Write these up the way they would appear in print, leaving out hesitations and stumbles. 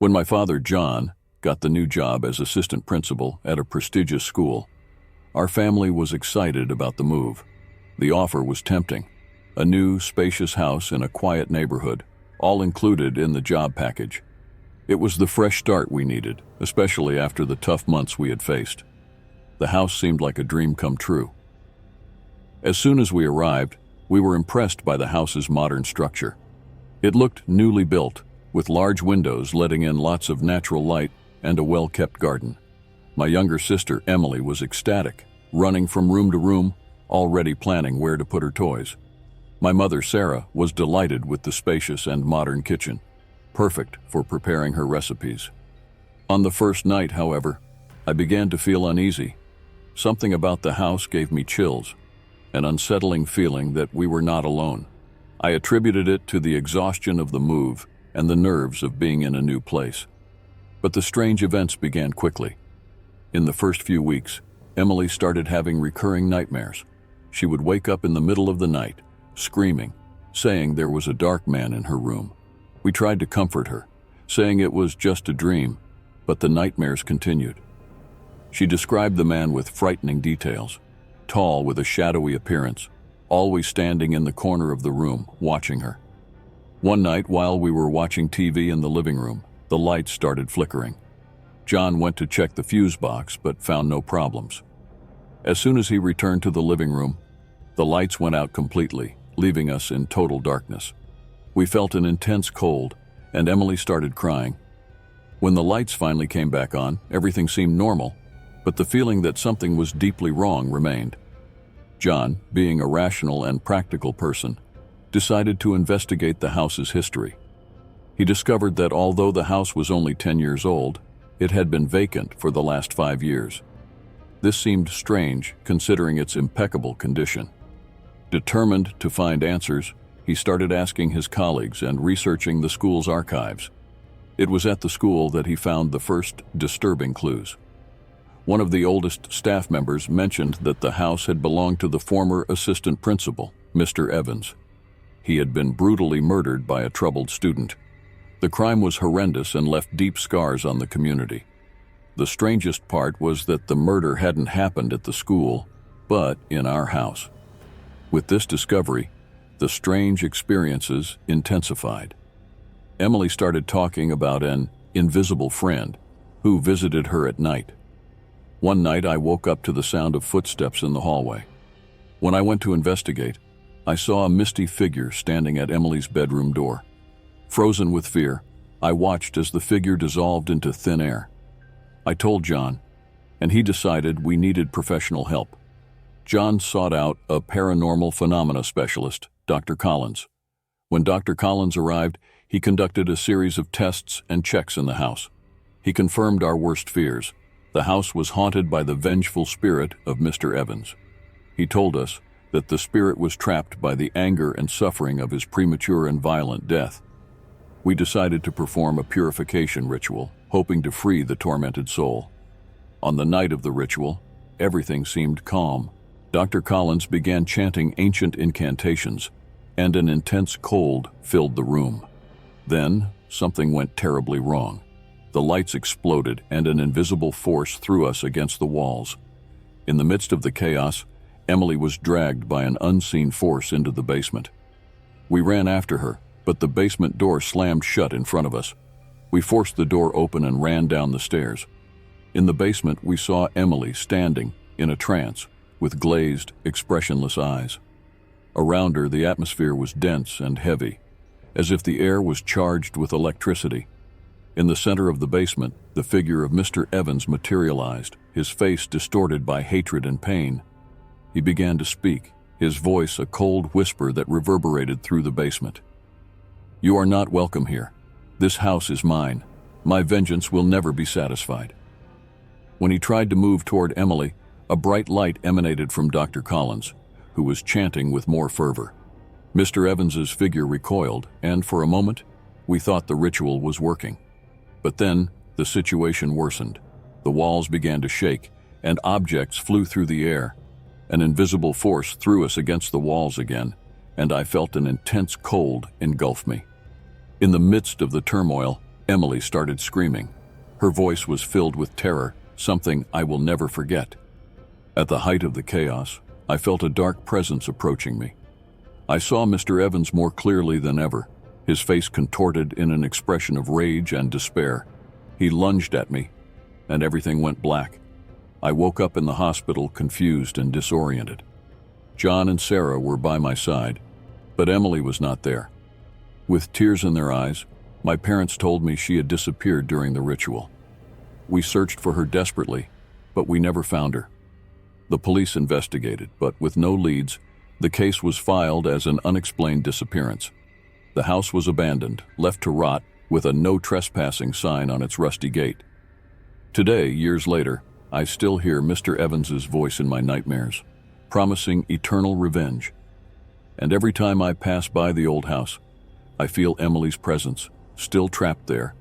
When my father, John, got the new job as assistant principal at a prestigious school, our family was excited about the move. The offer was tempting. A new, spacious house in a quiet neighborhood, all included in the job package. It was the fresh start we needed, especially after the tough months we had faced. The house seemed like a dream come true. As soon as we arrived, we were impressed by the house's modern structure. It looked newly built, with large windows letting in lots of natural light and a well-kept garden. My younger sister, Emily, was ecstatic, running from room to room, already planning where to put her toys. My mother, Sarah, was delighted with the spacious and modern kitchen, perfect for preparing her recipes. On the first night, however, I began to feel uneasy. Something about the house gave me chills, an unsettling feeling that we were not alone. I attributed it to the exhaustion of the move and the nerves of being in a new place. But the strange events began quickly. In the first few weeks, Emily started having recurring nightmares. She would wake up in the middle of the night, screaming, saying there was a dark man in her room. We tried to comfort her, saying it was just a dream, but the nightmares continued. She described the man with frightening details, tall with a shadowy appearance, always standing in the corner of the room, watching her. One night, while we were watching TV in the living room, the lights started flickering. John went to check the fuse box, but found no problems. As soon as he returned to the living room, the lights went out completely, leaving us in total darkness. We felt an intense cold, and Emily started crying. When the lights finally came back on, everything seemed normal, but the feeling that something was deeply wrong remained. John, being a rational and practical person, decided to investigate the house's history. He discovered that although the house was only 10 years old, it had been vacant for the last 5 years. This seemed strange, considering its impeccable condition. Determined to find answers, he started asking his colleagues and researching the school's archives. It was at the school that he found the first disturbing clues. One of the oldest staff members mentioned that the house had belonged to the former assistant principal, Mr. Evans. He had been brutally murdered by a troubled student. The crime was horrendous and left deep scars on the community. The strangest part was that the murder hadn't happened at the school, but in our house. With this discovery, the strange experiences intensified. Emily started talking about an invisible friend who visited her at night. One night, I woke up to the sound of footsteps in the hallway. When I went to investigate, I saw a misty figure standing at Emily's bedroom door. Frozen with fear, I watched as the figure dissolved into thin air. I told John, and he decided we needed professional help. John sought out a paranormal phenomena specialist, Dr. Collins. When Dr. Collins arrived, he conducted a series of tests and checks in the house. He confirmed our worst fears. The house was haunted by the vengeful spirit of Mr. Evans. He told us that the spirit was trapped by the anger and suffering of his premature and violent death. We decided to perform a purification ritual, hoping to free the tormented soul. On the night of the ritual, everything seemed calm. Dr. Collins began chanting ancient incantations, and an intense cold filled the room. Then, something went terribly wrong. The lights exploded, and an invisible force threw us against the walls. In the midst of the chaos, Emily was dragged by an unseen force into the basement. We ran after her, but the basement door slammed shut in front of us. We forced the door open and ran down the stairs. In the basement, we saw Emily standing in a trance with glazed, expressionless eyes. Around her, the atmosphere was dense and heavy, as if the air was charged with electricity. In the center of the basement, the figure of Mr. Evans materialized, his face distorted by hatred and pain. He began to speak, his voice a cold whisper that reverberated through the basement. "You are not welcome here. This house is mine. My vengeance will never be satisfied." When he tried to move toward Emily, a bright light emanated from Dr. Collins, who was chanting with more fervor. Mr. Evans's figure recoiled, and for a moment, we thought the ritual was working. But then, the situation worsened. The walls began to shake, and objects flew through the air. An invisible force threw us against the walls again, and I felt an intense cold engulf me. In the midst of the turmoil, Emily started screaming. Her voice was filled with terror, something I will never forget. At the height of the chaos, I felt a dark presence approaching me. I saw Mr. Evans more clearly than ever, his face contorted in an expression of rage and despair. He lunged at me, and everything went black. I woke up in the hospital confused and disoriented. John and Sarah were by my side, but Emily was not there. With tears in their eyes, my parents told me she had disappeared during the ritual. We searched for her desperately, but we never found her. The police investigated, but with no leads, the case was filed as an unexplained disappearance. The house was abandoned, left to rot, with a no trespassing sign on its rusty gate. Today, years later, I still hear Mr. Evans's voice in my nightmares, promising eternal revenge. And every time I pass by the old house, I feel Emily's presence, still trapped there,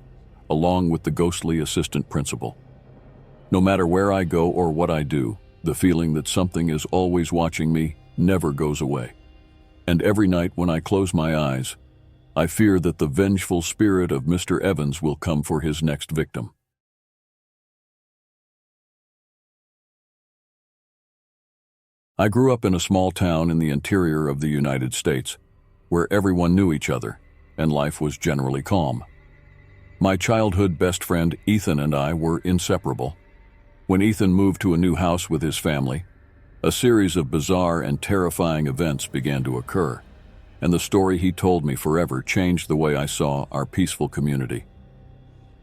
along with the ghostly assistant principal. No matter where I go or what I do, the feeling that something is always watching me never goes away. And every night when I close my eyes, I fear that the vengeful spirit of Mr. Evans will come for his next victim. I grew up in a small town in the interior of the United States, where everyone knew each other, and life was generally calm. My childhood best friend Ethan and I were inseparable. When Ethan moved to a new house with his family, a series of bizarre and terrifying events began to occur, and the story he told me forever changed the way I saw our peaceful community.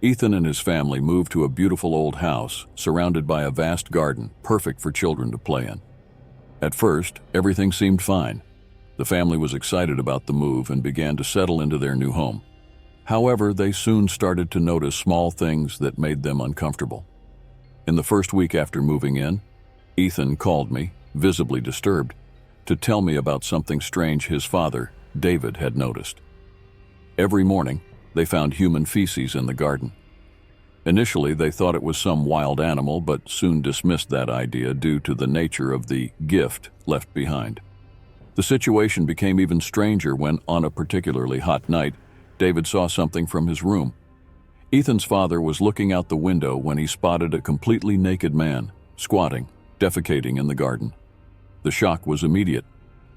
Ethan and his family moved to a beautiful old house surrounded by a vast garden, perfect for children to play in. At first, everything seemed fine. The family was excited about the move and began to settle into their new home. However, they soon started to notice small things that made them uncomfortable. In the first week after moving in, Ethan called me, visibly disturbed, to tell me about something strange his father, David, had noticed. Every morning, they found human feces in the garden. Initially, they thought it was some wild animal, but soon dismissed that idea due to the nature of the gift left behind. The situation became even stranger when, on a particularly hot night, David saw something from his room. Ethan's father was looking out the window when he spotted a completely naked man, squatting, defecating in the garden. The shock was immediate.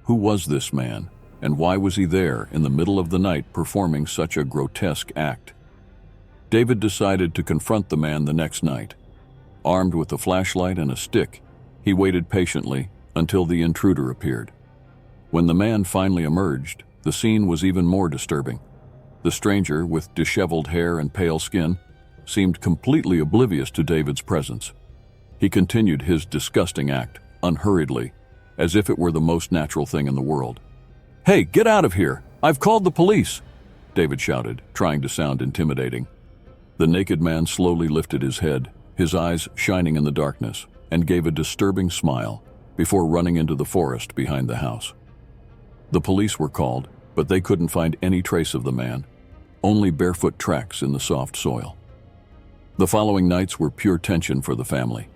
Who was this man, and why was he there in the middle of the night performing such a grotesque act? David decided to confront the man the next night. Armed with a flashlight and a stick, he waited patiently until the intruder appeared. When the man finally emerged, the scene was even more disturbing. The stranger, with disheveled hair and pale skin, seemed completely oblivious to David's presence. He continued his disgusting act, unhurriedly, as if it were the most natural thing in the world. "Hey, get out of here! I've called the police!" David shouted, trying to sound intimidating. The naked man slowly lifted his head, his eyes shining in the darkness, and gave a disturbing smile before running into the forest behind the house. The police were called, but they couldn't find any trace of the man, only barefoot tracks in the soft soil. The following nights were pure tension for the family.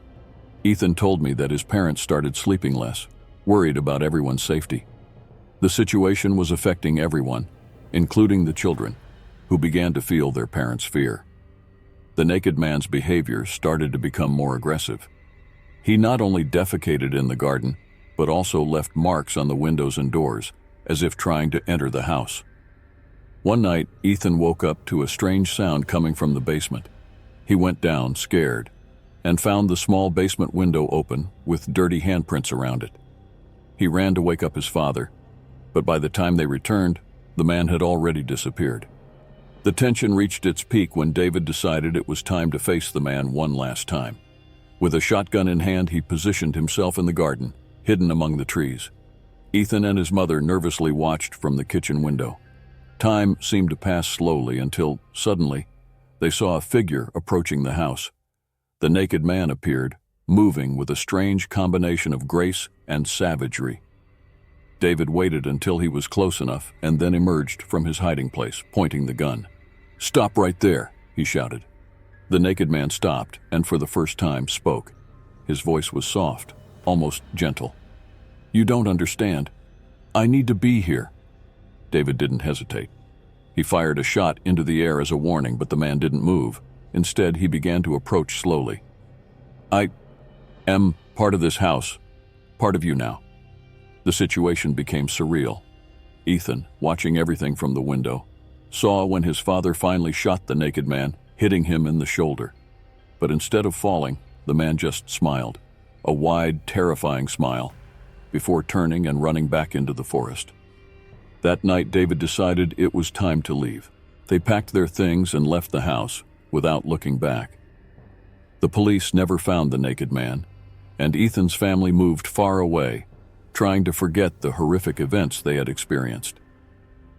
Ethan told me that his parents started sleeping less, worried about everyone's safety. The situation was affecting everyone, including the children, who began to feel their parents' fear. The naked man's behavior started to become more aggressive. He not only defecated in the garden, but also left marks on the windows and doors, as if trying to enter the house. One night, Ethan woke up to a strange sound coming from the basement. He went down, scared, and found the small basement window open with dirty handprints around it. He ran to wake up his father, but by the time they returned, the man had already disappeared. The tension reached its peak when David decided it was time to face the man one last time. With a shotgun in hand, he positioned himself in the garden, hidden among the trees. Ethan and his mother nervously watched from the kitchen window. Time seemed to pass slowly until, suddenly, they saw a figure approaching the house. The naked man appeared, moving with a strange combination of grace and savagery. David waited until he was close enough and then emerged from his hiding place, pointing the gun. "Stop right there," he shouted. The naked man stopped and for the first time spoke. His voice was soft, almost gentle. "You don't understand. I need to be here." David didn't hesitate. He fired a shot into the air as a warning, but the man didn't move. Instead, he began to approach slowly. "I am part of this house, part of you now." The situation became surreal. Ethan, watching everything from the window, saw when his father finally shot the naked man, hitting him in the shoulder. But instead of falling, the man just smiled, a wide, terrifying smile, before turning and running back into the forest. That night, David decided it was time to leave. They packed their things and left the house without looking back. The police never found the naked man, and Ethan's family moved far away, trying to forget the horrific events they had experienced.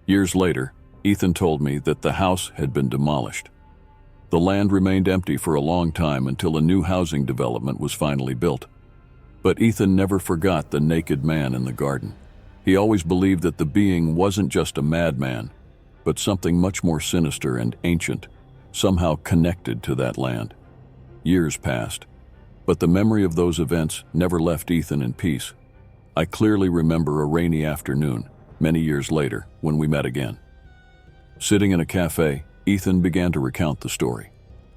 Years later, Ethan told me that the house had been demolished. The land remained empty for a long time until a new housing development was finally built. But Ethan never forgot the naked man in the garden. He always believed that the being wasn't just a madman, but something much more sinister and ancient, somehow connected to that land. Years passed, but the memory of those events never left Ethan in peace. I clearly remember a rainy afternoon, many years later, when we met again. Sitting in a cafe, Ethan began to recount the story,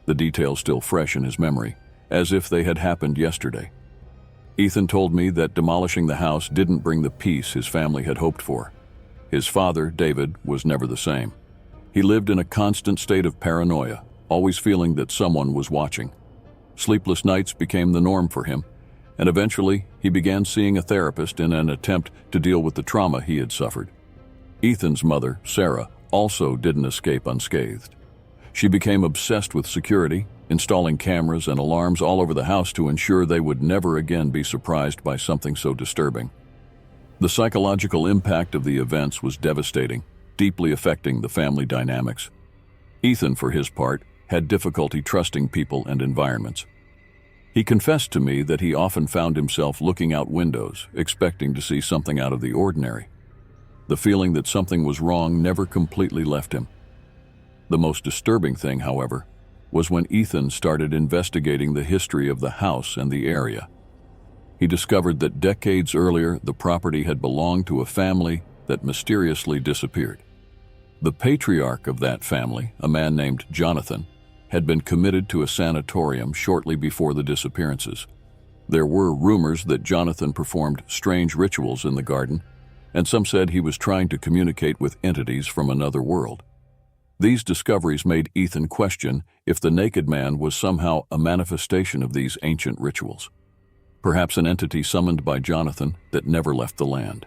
the details still fresh in his memory, as if they had happened yesterday. Ethan told me that demolishing the house didn't bring the peace his family had hoped for. His father, David, was never the same. He lived in a constant state of paranoia, always feeling that someone was watching. Sleepless nights became the norm for him, and eventually he began seeing a therapist in an attempt to deal with the trauma he had suffered. Ethan's mother, Sarah, also didn't escape unscathed. She became obsessed with security, installing cameras and alarms all over the house to ensure they would never again be surprised by something so disturbing. The psychological impact of the events was devastating, deeply affecting the family dynamics. Ethan, for his part, had difficulty trusting people and environments. He confessed to me that he often found himself looking out windows, expecting to see something out of the ordinary. The feeling that something was wrong never completely left him. The most disturbing thing, however, was when Ethan started investigating the history of the house and the area. He discovered that decades earlier, the property had belonged to a family that mysteriously disappeared. The patriarch of that family, a man named Jonathan, had been committed to a sanatorium shortly before the disappearances. There were rumors that Jonathan performed strange rituals in the garden, and some said he was trying to communicate with entities from another world. These discoveries made Ethan question if the naked man was somehow a manifestation of these ancient rituals. Perhaps an entity summoned by Jonathan that never left the land.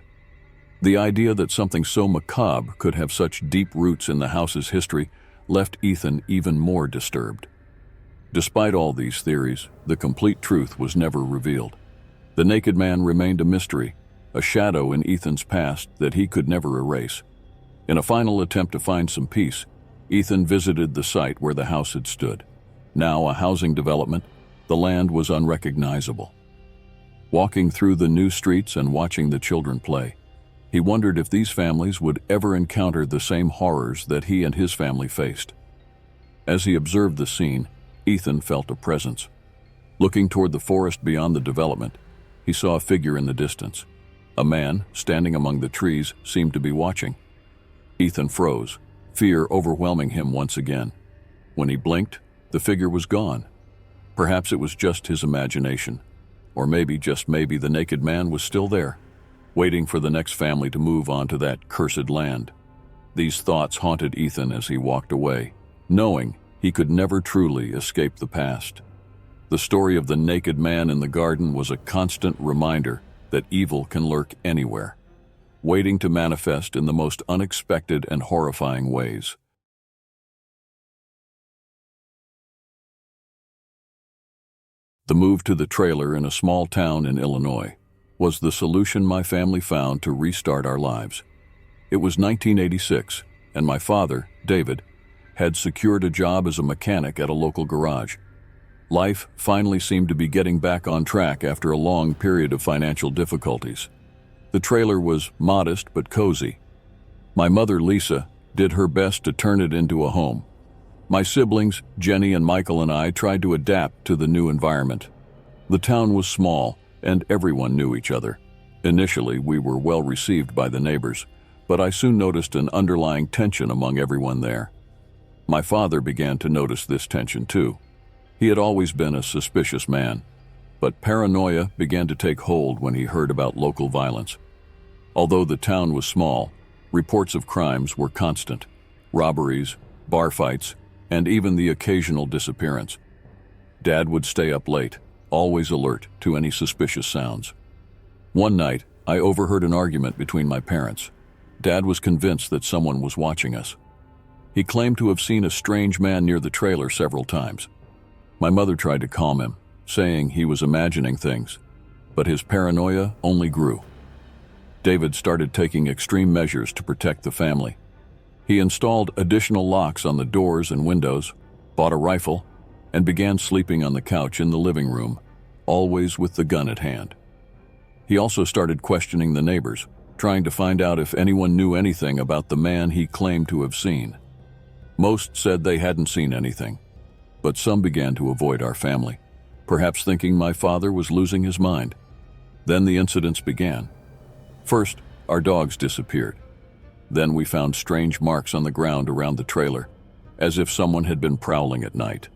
The idea that something so macabre could have such deep roots in the house's history left Ethan even more disturbed. Despite all these theories, the complete truth was never revealed. The naked man remained a mystery, a shadow in Ethan's past that he could never erase. In a final attempt to find some peace, Ethan visited the site where the house had stood. Now a housing development, the land was unrecognizable. Walking through the new streets and watching the children play, he wondered if these families would ever encounter the same horrors that he and his family faced. As he observed the scene, Ethan felt a presence. Looking toward the forest beyond the development, he saw a figure in the distance. A man, standing among the trees, seemed to be watching. Ethan froze, fear overwhelming him once again. When he blinked, the figure was gone. Perhaps it was just his imagination, or maybe, just maybe, the naked man was still there, waiting for the next family to move on to that cursed land. These thoughts haunted Ethan as he walked away, knowing he could never truly escape the past. The story of the naked man in the garden was a constant reminder that evil can lurk anywhere, waiting to manifest in the most unexpected and horrifying ways. The move to the trailer in a small town in Illinois was the solution my family found to restart our lives. It was 1986, and my father, David, had secured a job as a mechanic at a local garage. Life finally seemed to be getting back on track after a long period of financial difficulties. The trailer was modest but cozy. My mother, Lisa, did her best to turn it into a home. My siblings, Jenny and Michael, and I tried to adapt to the new environment. The town was small, and everyone knew each other. Initially, we were well received by the neighbors, but I soon noticed an underlying tension among everyone there. My father began to notice this tension too. He had always been a suspicious man, but paranoia began to take hold when he heard about local violence. Although the town was small, reports of crimes were constant: robberies, bar fights, and even the occasional disappearance. Dad would stay up late, always alert to any suspicious sounds. One night, I overheard an argument between my parents. Dad was convinced that someone was watching us. He claimed to have seen a strange man near the trailer several times. My mother tried to calm him, saying he was imagining things, but his paranoia only grew. David started taking extreme measures to protect the family. He installed additional locks on the doors and windows, bought a rifle, and began sleeping on the couch in the living room, always with the gun at hand. He also started questioning the neighbors, trying to find out if anyone knew anything about the man he claimed to have seen. Most said they hadn't seen anything, but some began to avoid our family, perhaps thinking my father was losing his mind. Then the incidents began. First, our dogs disappeared. Then we found strange marks on the ground around the trailer, as if someone had been prowling at night.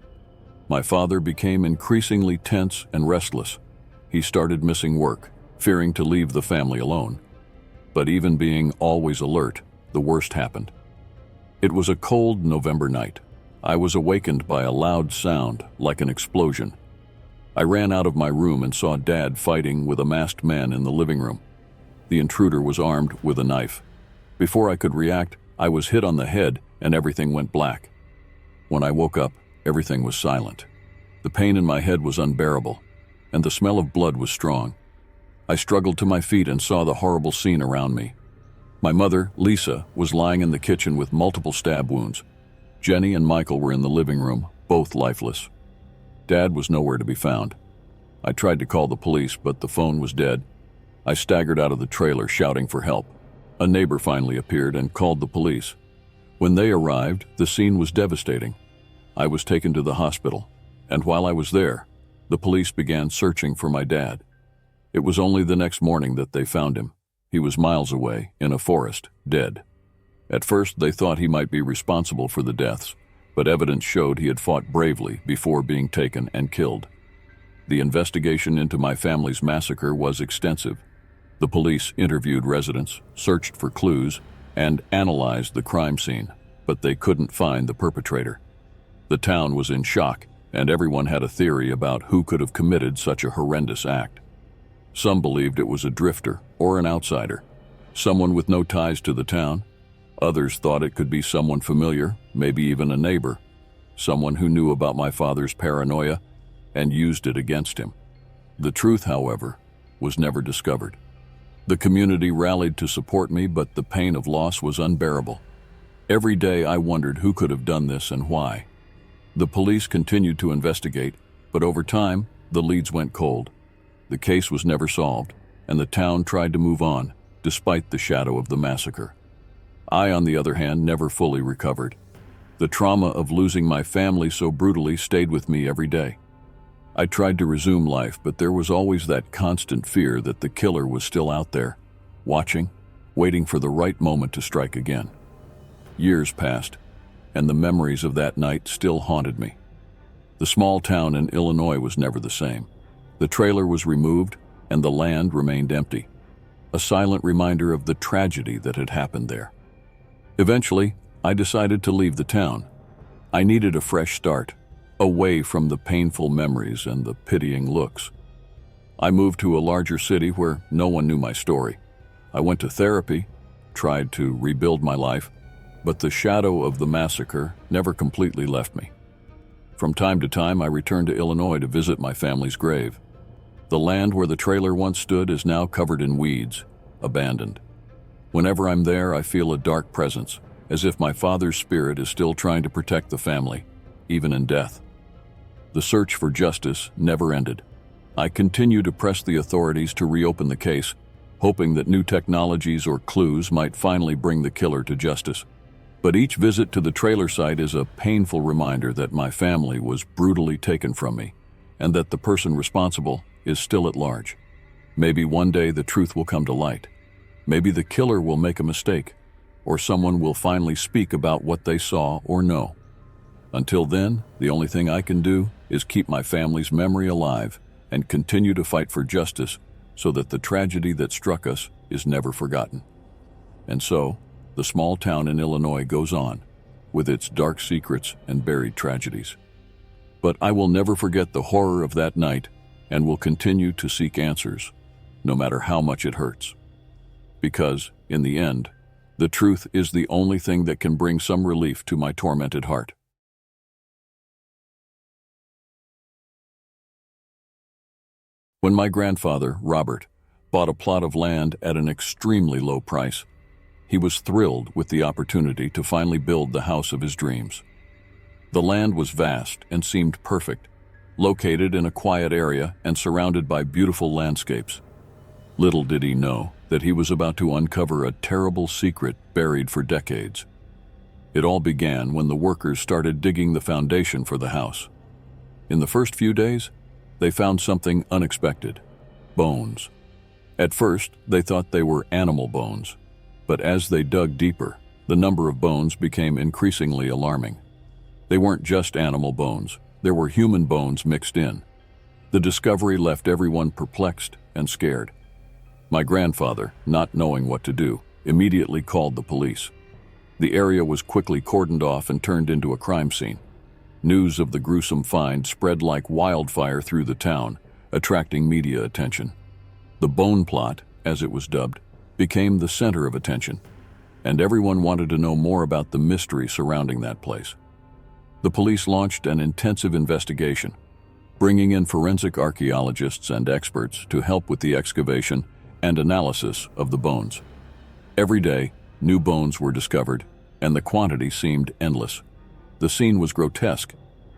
My father became increasingly tense and restless. He started missing work, fearing to leave the family alone. But even being always alert, the worst happened. It was a cold November night. I was awakened by a loud sound, like an explosion. I ran out of my room and saw Dad fighting with a masked man in the living room. The intruder was armed with a knife. Before I could react, I was hit on the head and everything went black. When I woke up, everything was silent. The pain in my head was unbearable, and the smell of blood was strong. I struggled to my feet and saw the horrible scene around me. My mother, Lisa, was lying in the kitchen with multiple stab wounds. Jenny and Michael were in the living room, both lifeless. Dad was nowhere to be found. I tried to call the police, but the phone was dead. I staggered out of the trailer, shouting for help. A neighbor finally appeared and called the police. When they arrived, the scene was devastating. I was taken to the hospital, and while I was there, the police began searching for my dad. It was only the next morning that they found him. He was miles away, in a forest, dead. At first, they thought he might be responsible for the deaths, but evidence showed he had fought bravely before being taken and killed. The investigation into my family's massacre was extensive. The police interviewed residents, searched for clues, and analyzed the crime scene, but they couldn't find the perpetrator. The town was in shock, and everyone had a theory about who could have committed such a horrendous act. Some believed it was a drifter or an outsider, someone with no ties to the town. Others thought it could be someone familiar, maybe even a neighbor, someone who knew about my father's paranoia and used it against him. The truth, however, was never discovered. The community rallied to support me, but the pain of loss was unbearable. Every day I wondered who could have done this and why. The police continued to investigate, but over time, the leads went cold. The case was never solved, and the town tried to move on, despite the shadow of the massacre. I, on the other hand, never fully recovered. The trauma of losing my family so brutally stayed with me every day. I tried to resume life, but there was always that constant fear that the killer was still out there, watching, waiting for the right moment to strike again. Years passed, and the memories of that night still haunted me. The small town in Illinois was never the same. The trailer was removed, and the land remained empty, a silent reminder of the tragedy that had happened there. Eventually, I decided to leave the town. I needed a fresh start, away from the painful memories and the pitying looks. I moved to a larger city where no one knew my story. I went to therapy, tried to rebuild my life, but the shadow of the massacre never completely left me. From time to time, I returned to Illinois to visit my family's grave. The land where the trailer once stood is now covered in weeds, abandoned. Whenever I'm there, I feel a dark presence, as if my father's spirit is still trying to protect the family, even in death. The search for justice never ended. I continue to press the authorities to reopen the case, hoping that new technologies or clues might finally bring the killer to justice. But each visit to the trailer site is a painful reminder that my family was brutally taken from me, and that the person responsible is still at large. Maybe one day the truth will come to light. Maybe the killer will make a mistake, or someone will finally speak about what they saw or know. Until then, the only thing I can do is keep my family's memory alive and continue to fight for justice so that the tragedy that struck us is never forgotten. And so, the small town in Illinois goes on, with its dark secrets and buried tragedies. But I will never forget the horror of that night and will continue to seek answers, no matter how much it hurts. Because, in the end, the truth is the only thing that can bring some relief to my tormented heart. When my grandfather, Robert, bought a plot of land at an extremely low price, he was thrilled with the opportunity to finally build the house of his dreams. The land was vast and seemed perfect, located in a quiet area and surrounded by beautiful landscapes. Little did he know that he was about to uncover a terrible secret buried for decades. It all began when the workers started digging the foundation for the house. In the first few days, they found something unexpected: bones. At first, they thought they were animal bones, but as they dug deeper, the number of bones became increasingly alarming. They weren't just animal bones, there were human bones mixed in. The discovery left everyone perplexed and scared. My grandfather, not knowing what to do, immediately called the police. The area was quickly cordoned off and turned into a crime scene. News of the gruesome find spread like wildfire through the town, attracting media attention. The bone plot, as it was dubbed, became the center of attention, and everyone wanted to know more about the mystery surrounding that place. The police launched an intensive investigation, bringing in forensic archaeologists and experts to help with the excavation and analysis of the bones. Every day, new bones were discovered, and the quantity seemed endless. The scene was grotesque,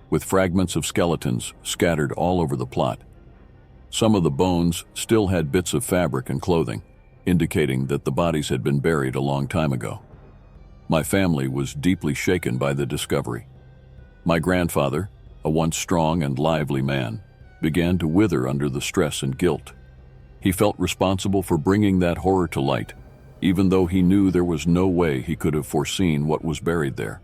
with fragments of skeletons scattered all over the plot. Some of the bones still had bits of fabric and clothing, indicating that the bodies had been buried a long time ago. My family was deeply shaken by the discovery. My grandfather, a once strong and lively man, began to wither under the stress and guilt. He felt responsible for bringing that horror to light, even though he knew there was no way he could have foreseen what was buried there.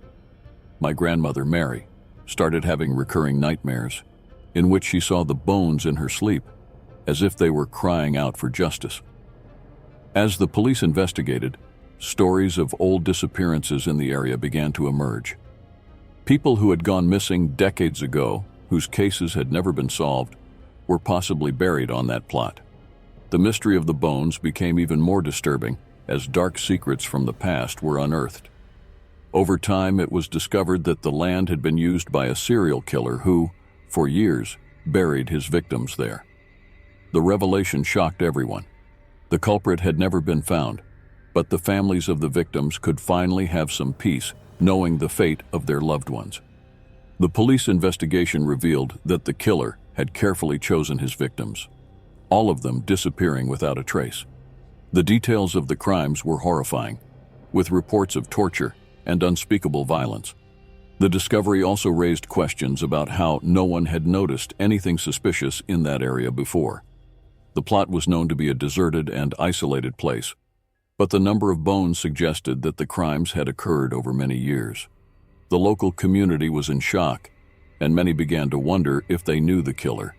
My grandmother, Mary, started having recurring nightmares, in which she saw the bones in her sleep, as if they were crying out for justice. As the police investigated, stories of old disappearances in the area began to emerge. People who had gone missing decades ago, whose cases had never been solved, were possibly buried on that plot. The mystery of the bones became even more disturbing as dark secrets from the past were unearthed. Over time, it was discovered that the land had been used by a serial killer who, for years, buried his victims there. The revelation shocked everyone. The culprit had never been found, but the families of the victims could finally have some peace knowing the fate of their loved ones. The police investigation revealed that the killer had carefully chosen his victims, all of them disappearing without a trace. The details of the crimes were horrifying, with reports of torture and unspeakable violence. The discovery also raised questions about how no one had noticed anything suspicious in that area before. The plot was known to be a deserted and isolated place, but the number of bones suggested that the crimes had occurred over many years. The local community was in shock, and many began to wonder if they knew the killer,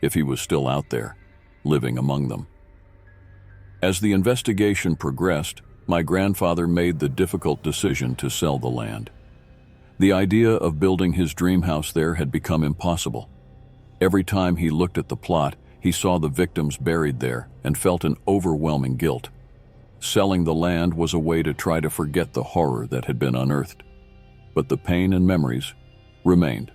if he was still out there, living among them. As the investigation progressed, my grandfather made the difficult decision to sell the land. The idea of building his dream house there had become impossible. Every time he looked at the plot, he saw the victims buried there and felt an overwhelming guilt. Selling the land was a way to try to forget the horror that had been unearthed. But the pain and memories remained.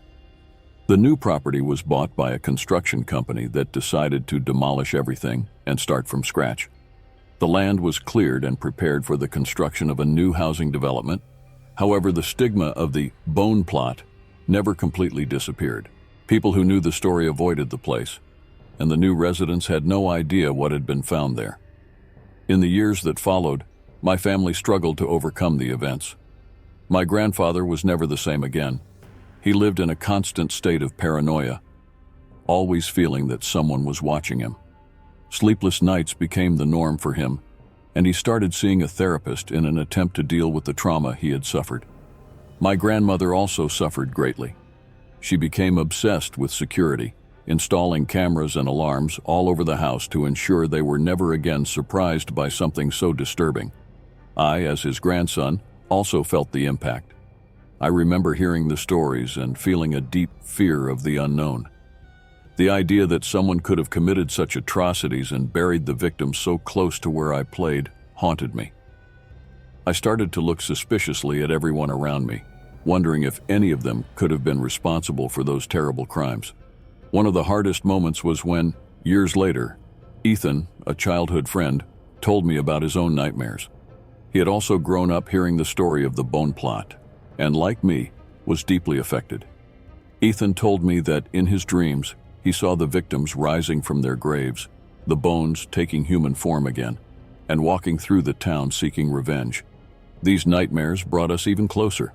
The new property was bought by a construction company that decided to demolish everything and start from scratch. The land was cleared and prepared for the construction of a new housing development. However, the stigma of the bone plot never completely disappeared. People who knew the story avoided the place, and the new residents had no idea what had been found there. In the years that followed, my family struggled to overcome the events. My grandfather was never the same again. He lived in a constant state of paranoia, always feeling that someone was watching him. Sleepless nights became the norm for him, and he started seeing a therapist in an attempt to deal with the trauma he had suffered. My grandmother also suffered greatly. She became obsessed with security, installing cameras and alarms all over the house to ensure they were never again surprised by something so disturbing. I, as his grandson, also felt the impact. I remember hearing the stories and feeling a deep fear of the unknown. The idea that someone could have committed such atrocities and buried the victims so close to where I played haunted me. I started to look suspiciously at everyone around me, wondering if any of them could have been responsible for those terrible crimes. One of the hardest moments was when, years later, Ethan, a childhood friend, told me about his own nightmares. He had also grown up hearing the story of the bone plot, and like me, was deeply affected. Ethan told me that in his dreams, he saw the victims rising from their graves, the bones taking human form again, and walking through the town seeking revenge. These nightmares brought us even closer,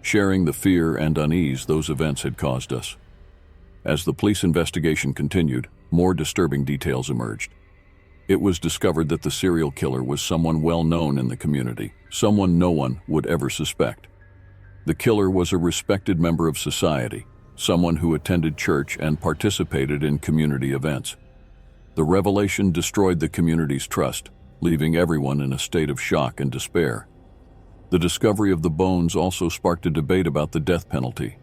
sharing the fear and unease those events had caused us. As the police investigation continued, more disturbing details emerged. It was discovered that the serial killer was someone well known in the community, someone no one would ever suspect. The killer was a respected member of society, someone who attended church and participated in community events. The revelation destroyed the community's trust, leaving everyone in a state of shock and despair. The discovery of the bones also sparked a debate about the death penalty.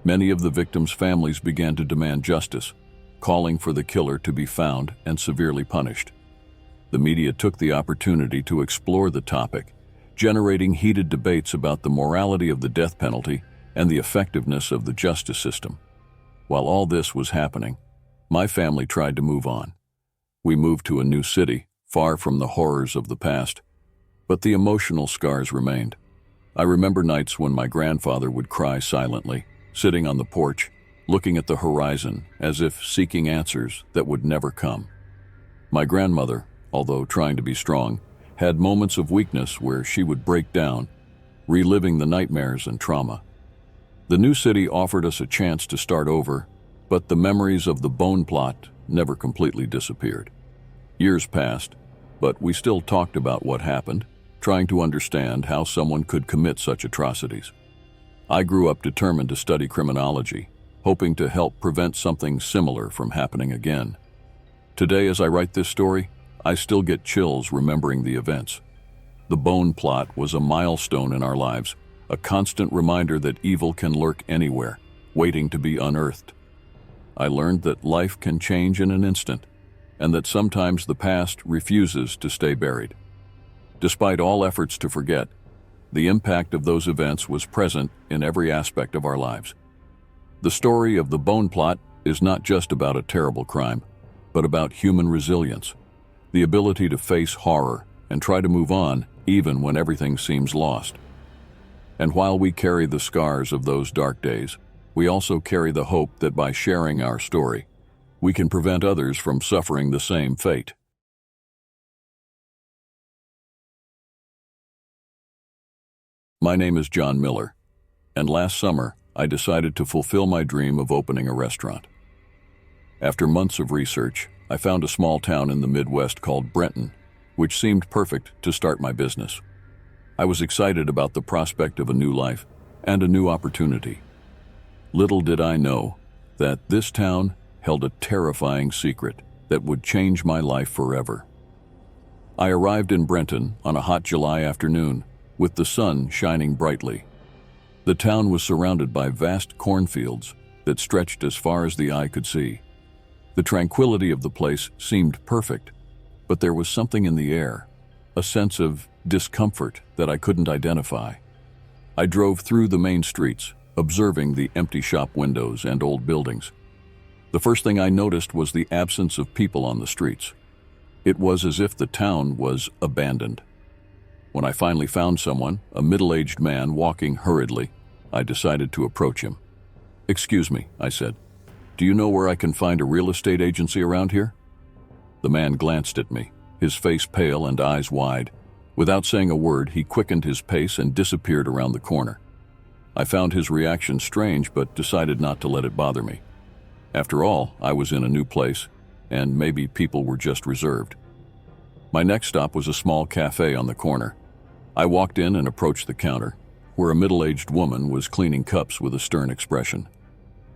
Many of the victims' families began to demand justice, calling for the killer to be found and severely punished. The media took the opportunity to explore the topic, generating heated debates about the morality of the death penalty and the effectiveness of the justice system. While all this was happening, my family tried to move on. We moved to a new city, far from the horrors of the past, but the emotional scars remained. I remember nights when my grandfather would cry silently, sitting on the porch, looking at the horizon as if seeking answers that would never come. My grandmother, although trying to be strong, had moments of weakness where she would break down, reliving the nightmares and trauma. The new city offered us a chance to start over, but the memories of the bone plot never completely disappeared. Years passed, but we still talked about what happened, trying to understand how someone could commit such atrocities. I grew up determined to study criminology, hoping to help prevent something similar from happening again. Today, as I write this story, I still get chills remembering the events. The bone plot was a milestone in our lives, a constant reminder that evil can lurk anywhere, waiting to be unearthed. I learned that life can change in an instant, and that sometimes the past refuses to stay buried. Despite all efforts to forget, the impact of those events was present in every aspect of our lives. The story of the bone plot is not just about a terrible crime, but about human resilience, the ability to face horror and try to move on even when everything seems lost. And while we carry the scars of those dark days, we also carry the hope that by sharing our story, we can prevent others from suffering the same fate. My name is John Miller, and last summer I decided to fulfill my dream of opening a restaurant. After months of research, I found a small town in the Midwest called Brenton, which seemed perfect to start my business. I was excited about the prospect of a new life and a new opportunity. Little did I know that this town held a terrifying secret that would change my life forever. I arrived in Brenton on a hot July afternoon, with the sun shining brightly. The town was surrounded by vast cornfields that stretched as far as the eye could see. The tranquility of the place seemed perfect, but there was something in the air, a sense of discomfort that I couldn't identify. I drove through the main streets, observing the empty shop windows and old buildings. The first thing I noticed was the absence of people on the streets. It was as if the town was abandoned. When I finally found someone, a middle-aged man walking hurriedly, I decided to approach him. "Excuse me," I said. "Do you know where I can find a real estate agency around here?" The man glanced at me, his face pale and eyes wide. Without saying a word, he quickened his pace and disappeared around the corner. I found his reaction strange, but decided not to let it bother me. After all, I was in a new place, and maybe people were just reserved. My next stop was a small cafe on the corner. I walked in and approached the counter, where a middle-aged woman was cleaning cups with a stern expression.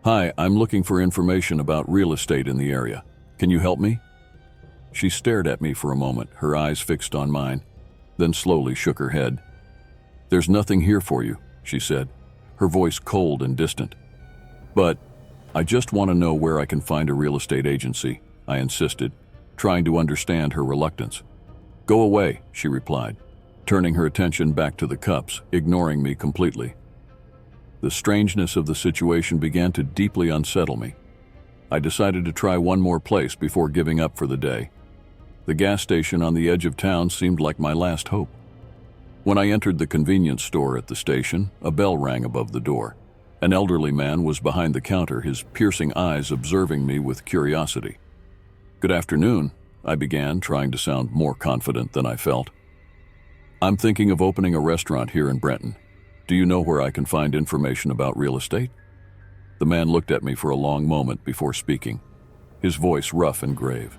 "Hi, I'm looking for information about real estate in the area. Can you help me?" She stared at me for a moment, her eyes fixed on mine, then slowly shook her head. "There's nothing here for you," she said, her voice cold and distant. "But I just want to know where I can find a real estate agency," I insisted, trying to understand her reluctance. "Go away," she replied, turning her attention back to the cups, ignoring me completely. The strangeness of the situation began to deeply unsettle me. I decided to try one more place before giving up for the day. The gas station on the edge of town seemed like my last hope. When I entered the convenience store at the station, a bell rang above the door. An elderly man was behind the counter, his piercing eyes observing me with curiosity. "Good afternoon," I began, trying to sound more confident than I felt. "I'm thinking of opening a restaurant here in Brenton. Do you know where I can find information about real estate?" The man looked at me for a long moment before speaking, his voice rough and grave.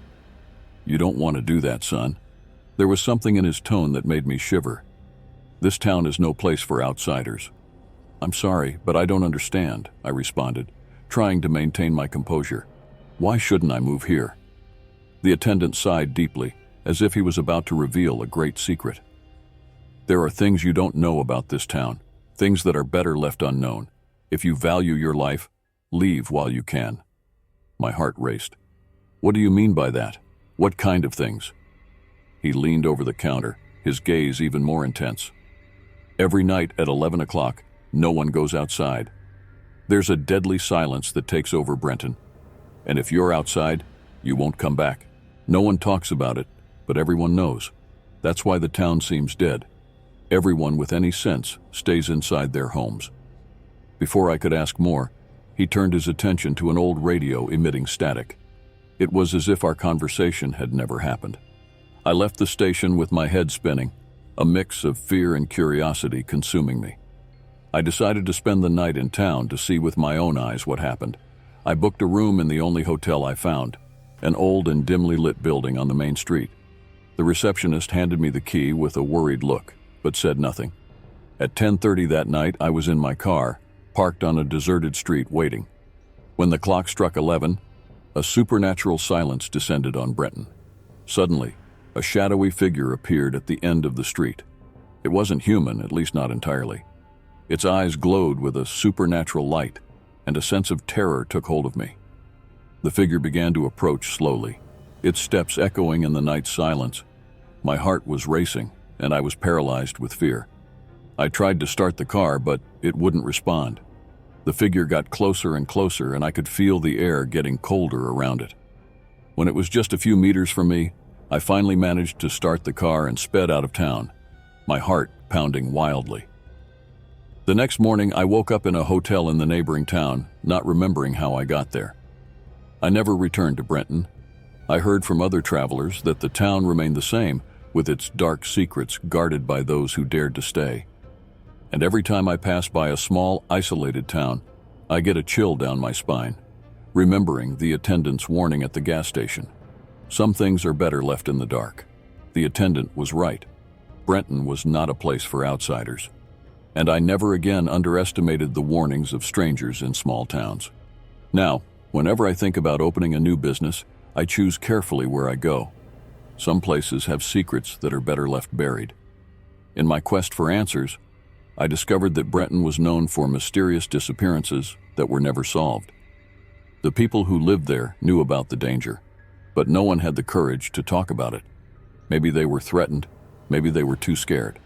"You don't want to do that, son." There was something in his tone that made me shiver. "This town is no place for outsiders." "I'm sorry, but I don't understand," I responded, trying to maintain my composure. "Why shouldn't I move here?" The attendant sighed deeply, as if he was about to reveal a great secret. "There are things you don't know about this town, things that are better left unknown. If you value your life, leave while you can." My heart raced. "What do you mean by that? What kind of things?" He leaned over the counter, his gaze even more intense. "Every night at 11 o'clock, no one goes outside. There's a deadly silence that takes over Brenton. And if you're outside, you won't come back. No one talks about it, but everyone knows. That's why the town seems dead. Everyone with any sense stays inside their homes." Before I could ask more, he turned his attention to an old radio emitting static. It was as if our conversation had never happened. I left the station with my head spinning, a mix of fear and curiosity consuming me. I decided to spend the night in town to see with my own eyes what happened. I booked a room in the only hotel I found, an old and dimly lit building on the main street. The receptionist handed me the key with a worried look, but said nothing. At 10:30 that night, I was in my car, parked on a deserted street waiting. When the clock struck 11, a supernatural silence descended on Brenton. Suddenly, a shadowy figure appeared at the end of the street. It wasn't human, at least not entirely. Its eyes glowed with a supernatural light, and a sense of terror took hold of me. The figure began to approach slowly, its steps echoing in the night's silence. My heart was racing, and I was paralyzed with fear. I tried to start the car, but it wouldn't respond. The figure got closer and closer, and I could feel the air getting colder around it. When it was just a few meters from me, I finally managed to start the car and sped out of town, my heart pounding wildly. The next morning, I woke up in a hotel in the neighboring town, not remembering how I got there. I never returned to Brenton. I heard from other travelers that the town remained the same, with its dark secrets guarded by those who dared to stay. And every time I pass by a small, isolated town, I get a chill down my spine, remembering the attendant's warning at the gas station. Some things are better left in the dark. The attendant was right. Brenton was not a place for outsiders. And I never again underestimated the warnings of strangers in small towns. Now, whenever I think about opening a new business, I choose carefully where I go. Some places have secrets that are better left buried. In my quest for answers, I discovered that Brenton was known for mysterious disappearances that were never solved. The people who lived there knew about the danger, but no one had the courage to talk about it. Maybe they were threatened, maybe they were too scared.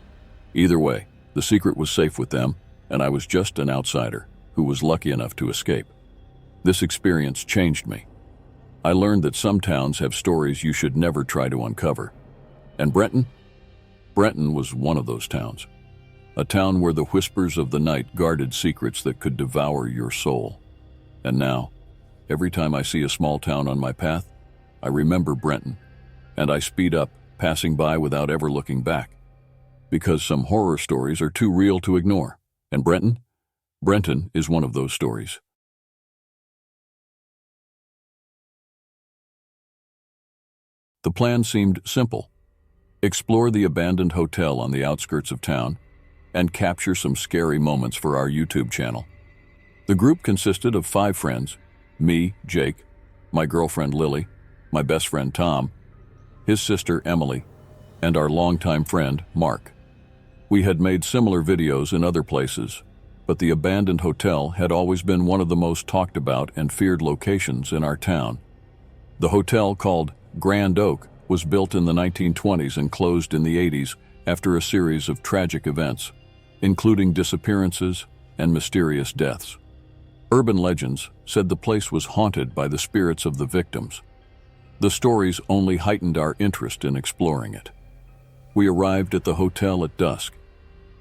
Either way, the secret was safe with them, and I was just an outsider who was lucky enough to escape. This experience changed me. I learned that some towns have stories you should never try to uncover. And Brenton was one of those towns. A town where the whispers of the night guarded secrets that could devour your soul. And now, every time I see a small town on my path, I remember Brenton, and I speed up, passing by without ever looking back. Because some horror stories are too real to ignore. And Brenton is one of those stories. The plan seemed simple. explore the abandoned hotel on the outskirts of town, and capture some scary moments for our YouTube channel. The group consisted of 5 friends: me, Jake, my girlfriend Lily, my best friend Tom, his sister Emily, and our longtime friend Mark. We had made similar videos in other places, but the abandoned hotel had always been one of the most talked about and feared locations in our town. The hotel, called Grand Oak, was built in the 1920s and closed in the 80s after a series of tragic events, including disappearances and mysterious deaths. Urban legends said the place was haunted by the spirits of the victims. The stories only heightened our interest in exploring it. We arrived at the hotel at dusk.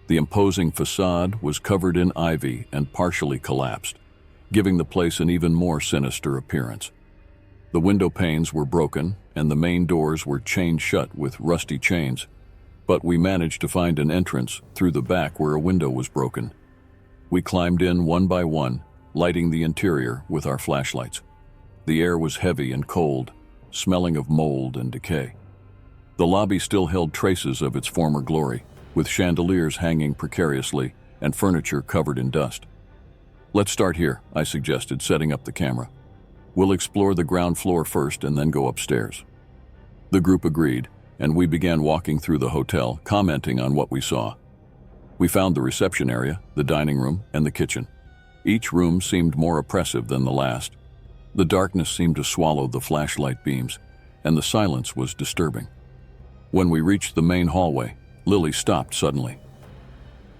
The imposing facade was covered in ivy and partially collapsed, giving the place an even more sinister appearance. The window panes were broken and the main doors were chained shut with rusty chains, but we managed to find an entrance through the back where a window was broken. We climbed in one by one, lighting the interior with our flashlights. The air was heavy and cold, smelling of mold and decay. The lobby still held traces of its former glory, with chandeliers hanging precariously and furniture covered in dust. "Let's start here," I suggested, setting up the camera. "We'll explore the ground floor first and then go upstairs." The group agreed, and we began walking through the hotel, commenting on what we saw. We found the reception area, the dining room, and the kitchen. Each room seemed more oppressive than the last. The darkness seemed to swallow the flashlight beams, and the silence was disturbing. When we reached the main hallway, Lily stopped suddenly.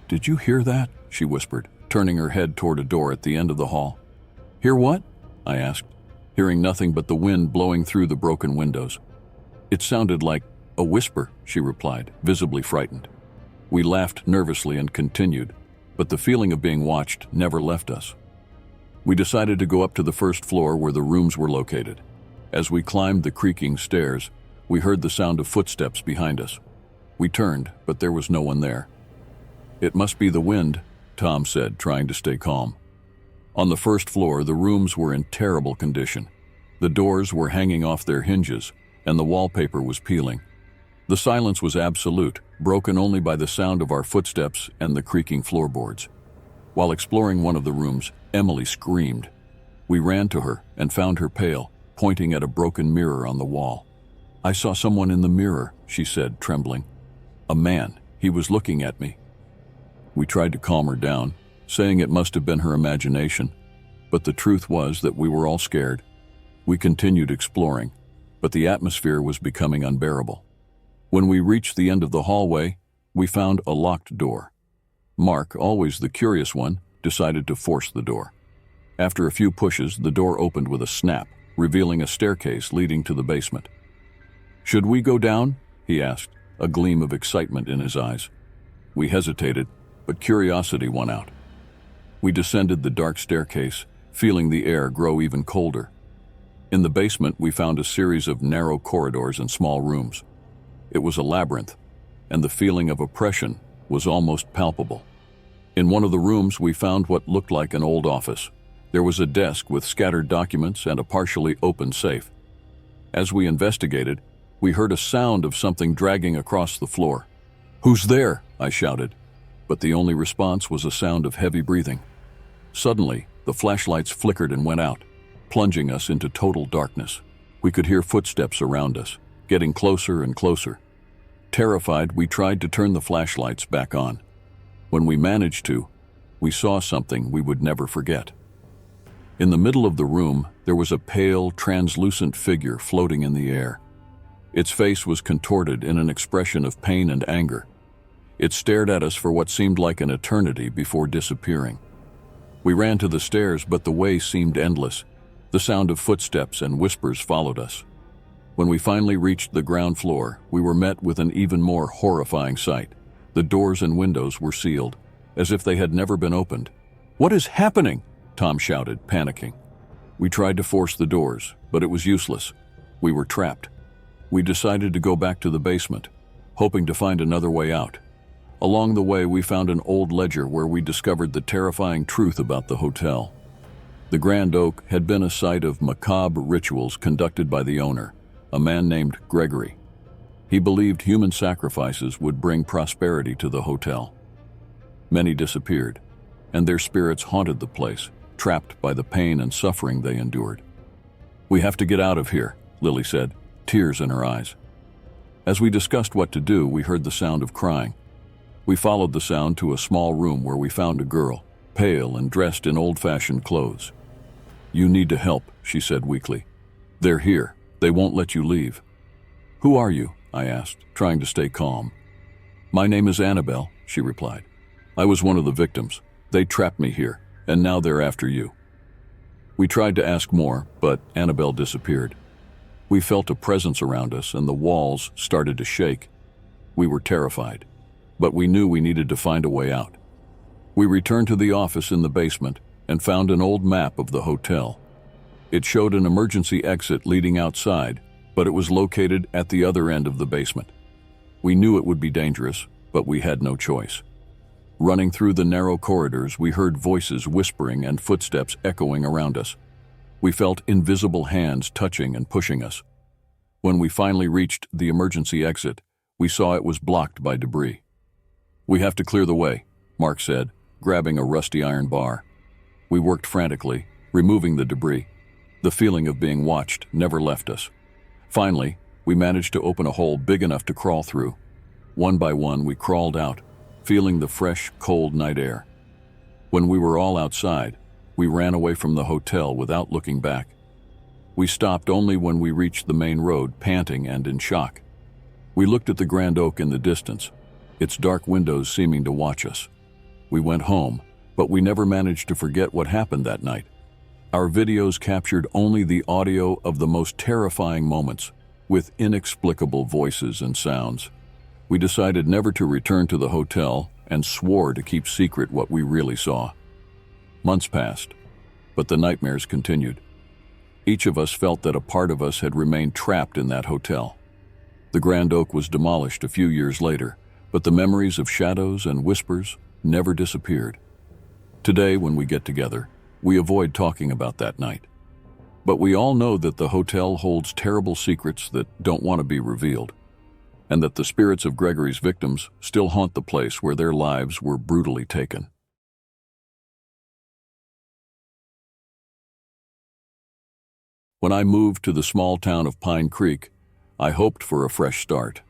"Did you hear that?" she whispered, turning her head toward a door at the end of the hall. "Hear what?" I asked, hearing nothing but the wind blowing through the broken windows. "It sounded like a whisper," she replied, visibly frightened. We laughed nervously and continued, but the feeling of being watched never left us. We decided to go up to the first floor where the rooms were located. As we climbed the creaking stairs, we heard the sound of footsteps behind us. We turned, but there was no one there. "It must be the wind," Tom said, trying to stay calm. On the first floor, the rooms were in terrible condition. The doors were hanging off their hinges, and the wallpaper was peeling. The silence was absolute, broken only by the sound of our footsteps and the creaking floorboards. While exploring one of the rooms, Emily screamed. We ran to her and found her pale, pointing at a broken mirror on the wall. "I saw someone in the mirror," she said, trembling. "A man. He was looking at me." We tried to calm her down, saying it must have been her imagination, but the truth was that we were all scared. We continued exploring, but the atmosphere was becoming unbearable. When we reached the end of the hallway, we found a locked door. Mark, always the curious one, decided to force the door. After a few pushes, the door opened with a snap, revealing a staircase leading to the basement. "Should we go down?" he asked, a gleam of excitement in his eyes. We hesitated, but curiosity won out. We descended the dark staircase, feeling the air grow even colder. In the basement, we found a series of narrow corridors and small rooms. It was a labyrinth, and the feeling of oppression was almost palpable. In one of the rooms, we found what looked like an old office. There was a desk with scattered documents and a partially open safe. As we investigated, we heard a sound of something dragging across the floor. "Who's there?" I shouted, but the only response was a sound of heavy breathing. Suddenly, the flashlights flickered and went out, plunging us into total darkness. We could hear footsteps around us, getting closer and closer. Terrified, we tried to turn the flashlights back on. When we managed to, we saw something we would never forget. In the middle of the room, there was a pale, translucent figure floating in the air. Its face was contorted in an expression of pain and anger. It stared at us for what seemed like an eternity before disappearing. We ran to the stairs, but the way seemed endless. The sound of footsteps and whispers followed us. When we finally reached the ground floor, we were met with an even more horrifying sight. The doors and windows were sealed, as if they had never been opened. "What is happening?" Tom shouted, panicking. We tried to force the doors, but it was useless. We were trapped. We decided to go back to the basement, hoping to find another way out. Along the way, we found an old ledger where we discovered the terrifying truth about the hotel. The Grand Oak had been a site of macabre rituals conducted by the owner, a man named Gregory. He believed human sacrifices would bring prosperity to the hotel. Many disappeared, and their spirits haunted the place, trapped by the pain and suffering they endured. "We have to get out of here," Lily said, tears in her eyes. As we discussed what to do, we heard the sound of crying. We followed the sound to a small room where we found a girl, pale and dressed in old-fashioned clothes. "You need to help," she said weakly. "They're here. They won't let you leave." "Who are you?" I asked, trying to stay calm. "My name is Annabelle," she replied. "I was one of the victims. They trapped me here, and now they're after you." We tried to ask more, but Annabelle disappeared. We felt a presence around us, and the walls started to shake. We were terrified, but we knew we needed to find a way out. We returned to the office in the basement and found an old map of the hotel. It showed an emergency exit leading outside, but it was located at the other end of the basement. We knew it would be dangerous, but we had no choice. Running through the narrow corridors, we heard voices whispering and footsteps echoing around us. We felt invisible hands touching and pushing us. When we finally reached the emergency exit, we saw it was blocked by debris. "We have to clear the way," Mark said, grabbing a rusty iron bar. We worked frantically, removing the debris. The feeling of being watched never left us. Finally, we managed to open a hole big enough to crawl through. One by one, we crawled out, feeling the fresh, cold night air. When we were all outside, we ran away from the hotel without looking back. We stopped only when we reached the main road, panting and in shock. We looked at the Grand Oak in the distance, its dark windows seeming to watch us. We went home, but we never managed to forget what happened that night. Our videos captured only the audio of the most terrifying moments, with inexplicable voices and sounds. We decided never to return to the hotel and swore to keep secret what we really saw. Months passed, but the nightmares continued. Each of us felt that a part of us had remained trapped in that hotel. The Grand Oak was demolished a few years later, but the memories of shadows and whispers never disappeared. Today, when we get together, we avoid talking about that night. But we all know that the hotel holds terrible secrets that don't want to be revealed, and that the spirits of Gregory's victims still haunt the place where their lives were brutally taken. When I moved to the small town of Pine Creek, I hoped for a fresh start.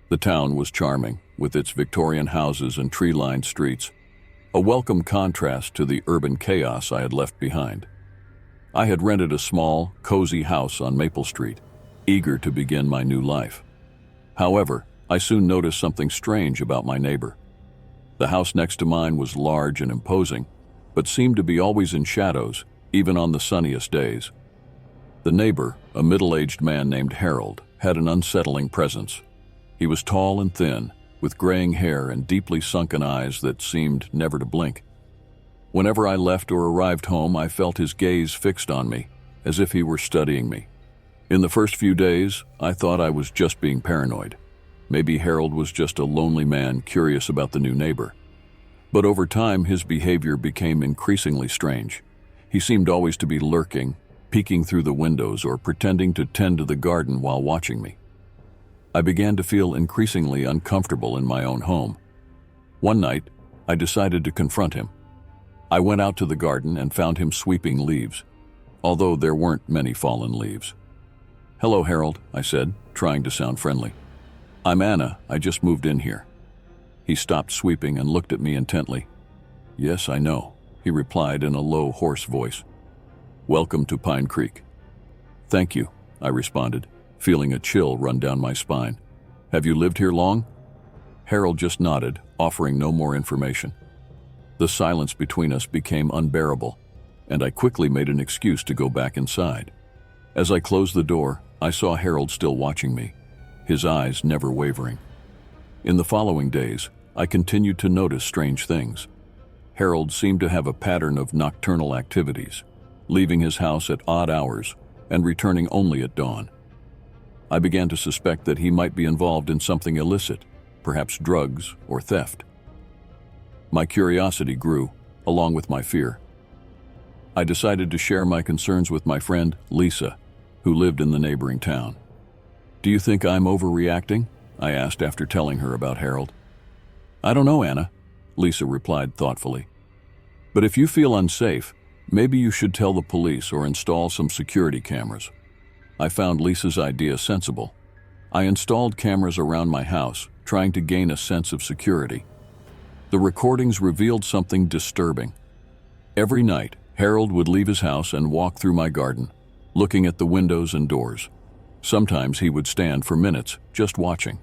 The town was charming, with its Victorian houses and tree-lined streets, a welcome contrast to the urban chaos I had left behind. I had rented a small, cozy house on Maple Street, eager to begin my new life. However, I soon noticed something strange about my neighbor. The house next to mine was large and imposing, but seemed to be always in shadows, even on the sunniest days. The neighbor, a middle-aged man named Harold, had an unsettling presence. He was tall and thin, with graying hair and deeply sunken eyes that seemed never to blink. Whenever I left or arrived home, I felt his gaze fixed on me, as if he were studying me. In the first few days, I thought I was just being paranoid. Maybe Harold was just a lonely man curious about the new neighbor. But over time, his behavior became increasingly strange. He seemed always to be lurking, peeking through the windows or pretending to tend to the garden while watching me. I began to feel increasingly uncomfortable in my own home. One night, I decided to confront him. I went out to the garden and found him sweeping leaves, although there weren't many fallen leaves. "Hello, Harold," I said, trying to sound friendly. "I'm Anna. I just moved in here." He stopped sweeping and looked at me intently. "Yes, I know," he replied in a low, hoarse voice. "Welcome to Pine Creek." "Thank you," I responded, feeling a chill run down my spine. "Have you lived here long?" Harold just nodded, offering no more information. The silence between us became unbearable, and I quickly made an excuse to go back inside. As I closed the door, I saw Harold still watching me, his eyes never wavering. In the following days, I continued to notice strange things. Harold seemed to have a pattern of nocturnal activities, leaving his house at odd hours and returning only at dawn. I began to suspect that he might be involved in something illicit, perhaps drugs or theft. My curiosity grew, along with my fear. I decided to share my concerns with my friend, Lisa, who lived in the neighboring town. Do you think I'm overreacting? I asked after telling her about Harold. I don't know, Anna, Lisa replied thoughtfully. But if you feel unsafe, maybe you should tell the police or install some security cameras. I found Lisa's idea sensible. I installed cameras around my house, trying to gain a sense of security. The recordings revealed something disturbing. Every night, Harold would leave his house and walk through my garden, looking at the windows and doors. Sometimes he would stand for minutes, just watching.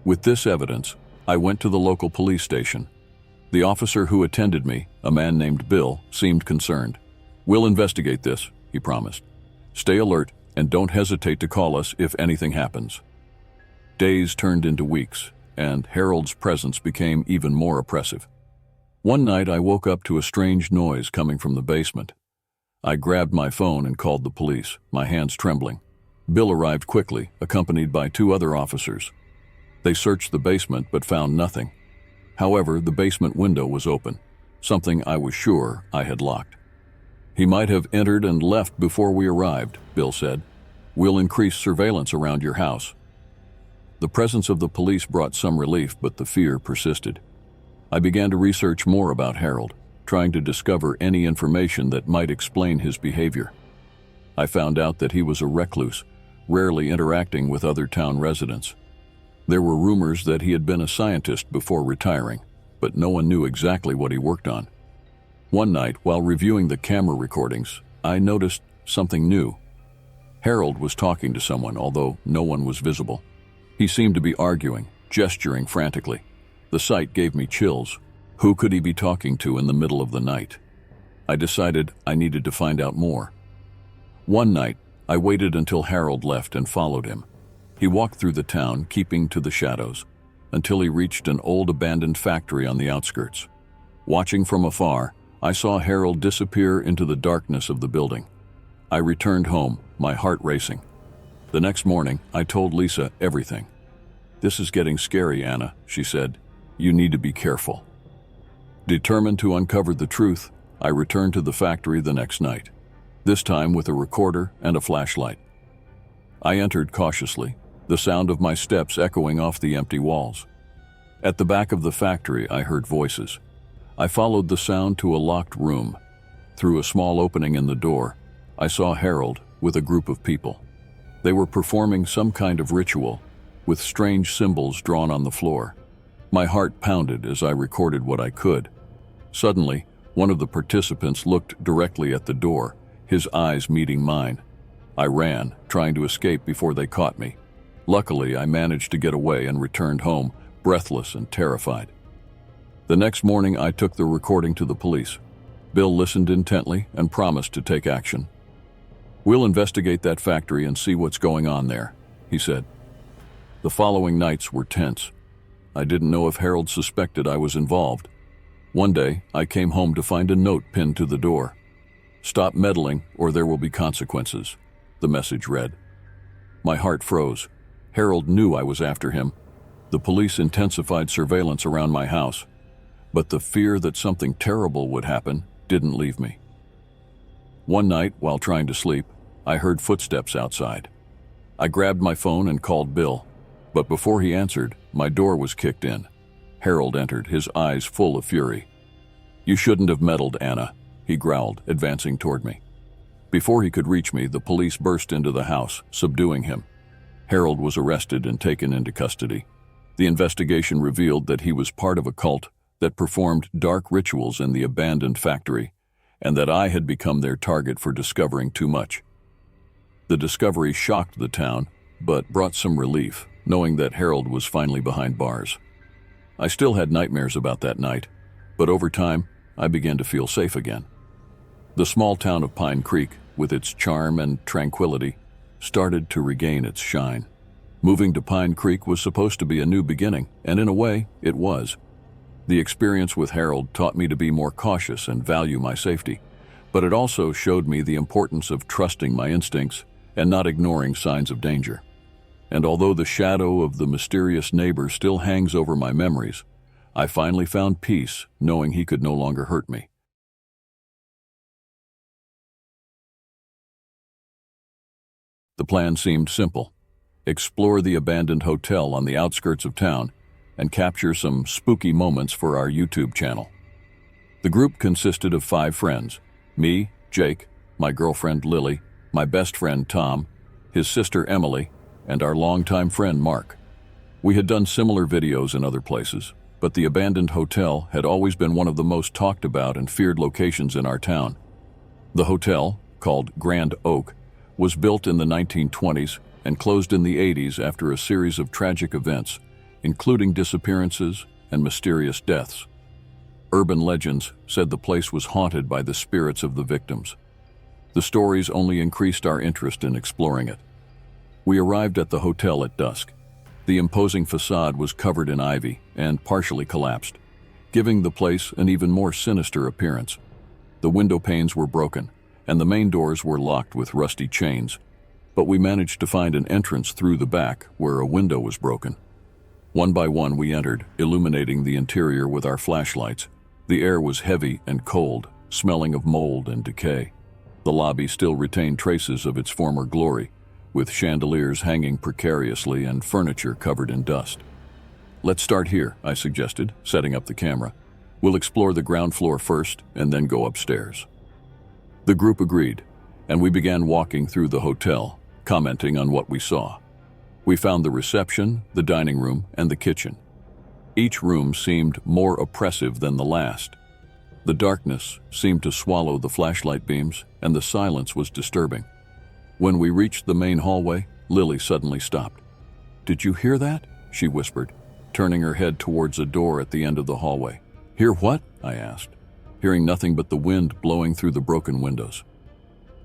With this evidence, I went to the local police station. The officer who attended me, a man named Bill, seemed concerned. We'll investigate this, he promised. Stay alert and don't hesitate to call us if anything happens. Days turned into weeks, and Harold's presence became even more oppressive. One night I woke up to a strange noise coming from the basement. I grabbed my phone and called the police, my hands trembling. Bill arrived quickly, accompanied by 2 other officers. They searched the basement but found nothing. However, the basement window was open, something I was sure I had locked. He might have entered and left before we arrived, Bill said. We'll increase surveillance around your house. The presence of the police brought some relief, but the fear persisted. I began to research more about Harold, trying to discover any information that might explain his behavior. I found out that he was a recluse, rarely interacting with other town residents. There were rumors that he had been a scientist before retiring, but no one knew exactly what he worked on. One night, while reviewing the camera recordings, I noticed something new. Harold was talking to someone, although no one was visible. He seemed to be arguing, gesturing frantically. The sight gave me chills. Who could he be talking to in the middle of the night? I decided I needed to find out more. One night, I waited until Harold left and followed him. He walked through the town, keeping to the shadows, until he reached an old abandoned factory on the outskirts. Watching from afar, I saw Harold disappear into the darkness of the building. I returned home, my heart racing. The next morning, I told Lisa everything. This is getting scary, Anna, she said. You need to be careful. Determined to uncover the truth, I returned to the factory the next night, this time with a recorder and a flashlight. I entered cautiously, the sound of my steps echoing off the empty walls. At the back of the factory, I heard voices. I followed the sound to a locked room. Through a small opening in the door, I saw Harold with a group of people. They were performing some kind of ritual, with strange symbols drawn on the floor. My heart pounded as I recorded what I could. Suddenly, one of the participants looked directly at the door, his eyes meeting mine. I ran, trying to escape before they caught me. Luckily, I managed to get away and returned home, breathless and terrified. The next morning, I took the recording to the police. Bill listened intently and promised to take action. We'll investigate that factory and see what's going on there, he said. The following nights were tense. I didn't know if Harold suspected I was involved. One day, I came home to find a note pinned to the door. Stop meddling or there will be consequences, the message read. My heart froze. Harold knew I was after him. The police intensified surveillance around my house, but the fear that something terrible would happen didn't leave me. One night, while trying to sleep, I heard footsteps outside. I grabbed my phone and called Bill, but before he answered, my door was kicked in. Harold entered, his eyes full of fury. You shouldn't have meddled, Anna, he growled, advancing toward me. Before he could reach me, the police burst into the house, subduing him. Harold was arrested and taken into custody. The investigation revealed that he was part of a cult that performed dark rituals in the abandoned factory, and that I had become their target for discovering too much. The discovery shocked the town, but brought some relief, knowing that Harold was finally behind bars. I still had nightmares about that night, but over time, I began to feel safe again. The small town of Pine Creek, with its charm and tranquility, started to regain its shine. Moving to Pine Creek was supposed to be a new beginning, and in a way, it was. The experience with Harold taught me to be more cautious and value my safety, but it also showed me the importance of trusting my instincts and not ignoring signs of danger. And although the shadow of the mysterious neighbor still hangs over my memories, I finally found peace knowing he could no longer hurt me. The plan seemed simple. explore the abandoned hotel on the outskirts of town, and capture some spooky moments for our YouTube channel. The group consisted of 5 friends: me, Jake, my girlfriend Lily, my best friend Tom, his sister Emily, and our longtime friend Mark. We had done similar videos in other places, but the abandoned hotel had always been one of the most talked about and feared locations in our town. The hotel, called Grand Oak, was built in the 1920s and closed in the 80s after a series of tragic events, including disappearances and mysterious deaths. Urban legends said the place was haunted by the spirits of the victims. The stories only increased our interest in exploring it. We arrived at the hotel at dusk. The imposing facade was covered in ivy and partially collapsed, giving the place an even more sinister appearance. The window panes were broken, and the main doors were locked with rusty chains, but we managed to find an entrance through the back where a window was broken. One by one we entered, illuminating the interior with our flashlights. The air was heavy and cold, smelling of mold and decay. The lobby still retained traces of its former glory, with chandeliers hanging precariously and furniture covered in dust. "Let's start here," I suggested, setting up the camera. "We'll explore the ground floor first and then go upstairs." The group agreed, and we began walking through the hotel, commenting on what we saw. We found the reception, the dining room, and the kitchen. Each room seemed more oppressive than the last. The darkness seemed to swallow the flashlight beams, and the silence was disturbing. When we reached the main hallway, Lily suddenly stopped. "Did you hear that?" she whispered, turning her head towards a door at the end of the hallway. "Hear what?" I asked, hearing nothing but the wind blowing through the broken windows.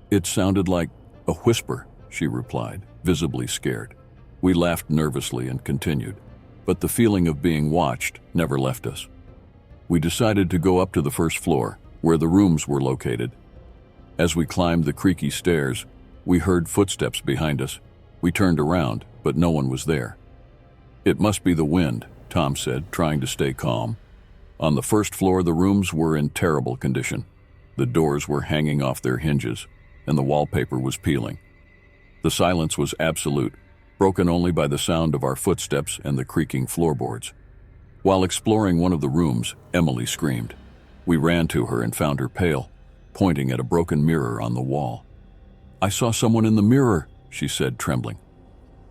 "It sounded like a whisper," she replied, visibly scared. We laughed nervously and continued, but the feeling of being watched never left us. We decided to go up to the first floor, where the rooms were located. As we climbed the creaky stairs, we heard footsteps behind us. We turned around, but no one was there. "It must be the wind," Tom said, trying to stay calm. On the first floor, the rooms were in terrible condition. The doors were hanging off their hinges, and the wallpaper was peeling. The silence was absolute, broken only by the sound of our footsteps and the creaking floorboards. While exploring one of the rooms, Emily screamed. We ran to her and found her pale, pointing at a broken mirror on the wall. "I saw someone in the mirror," she said, trembling.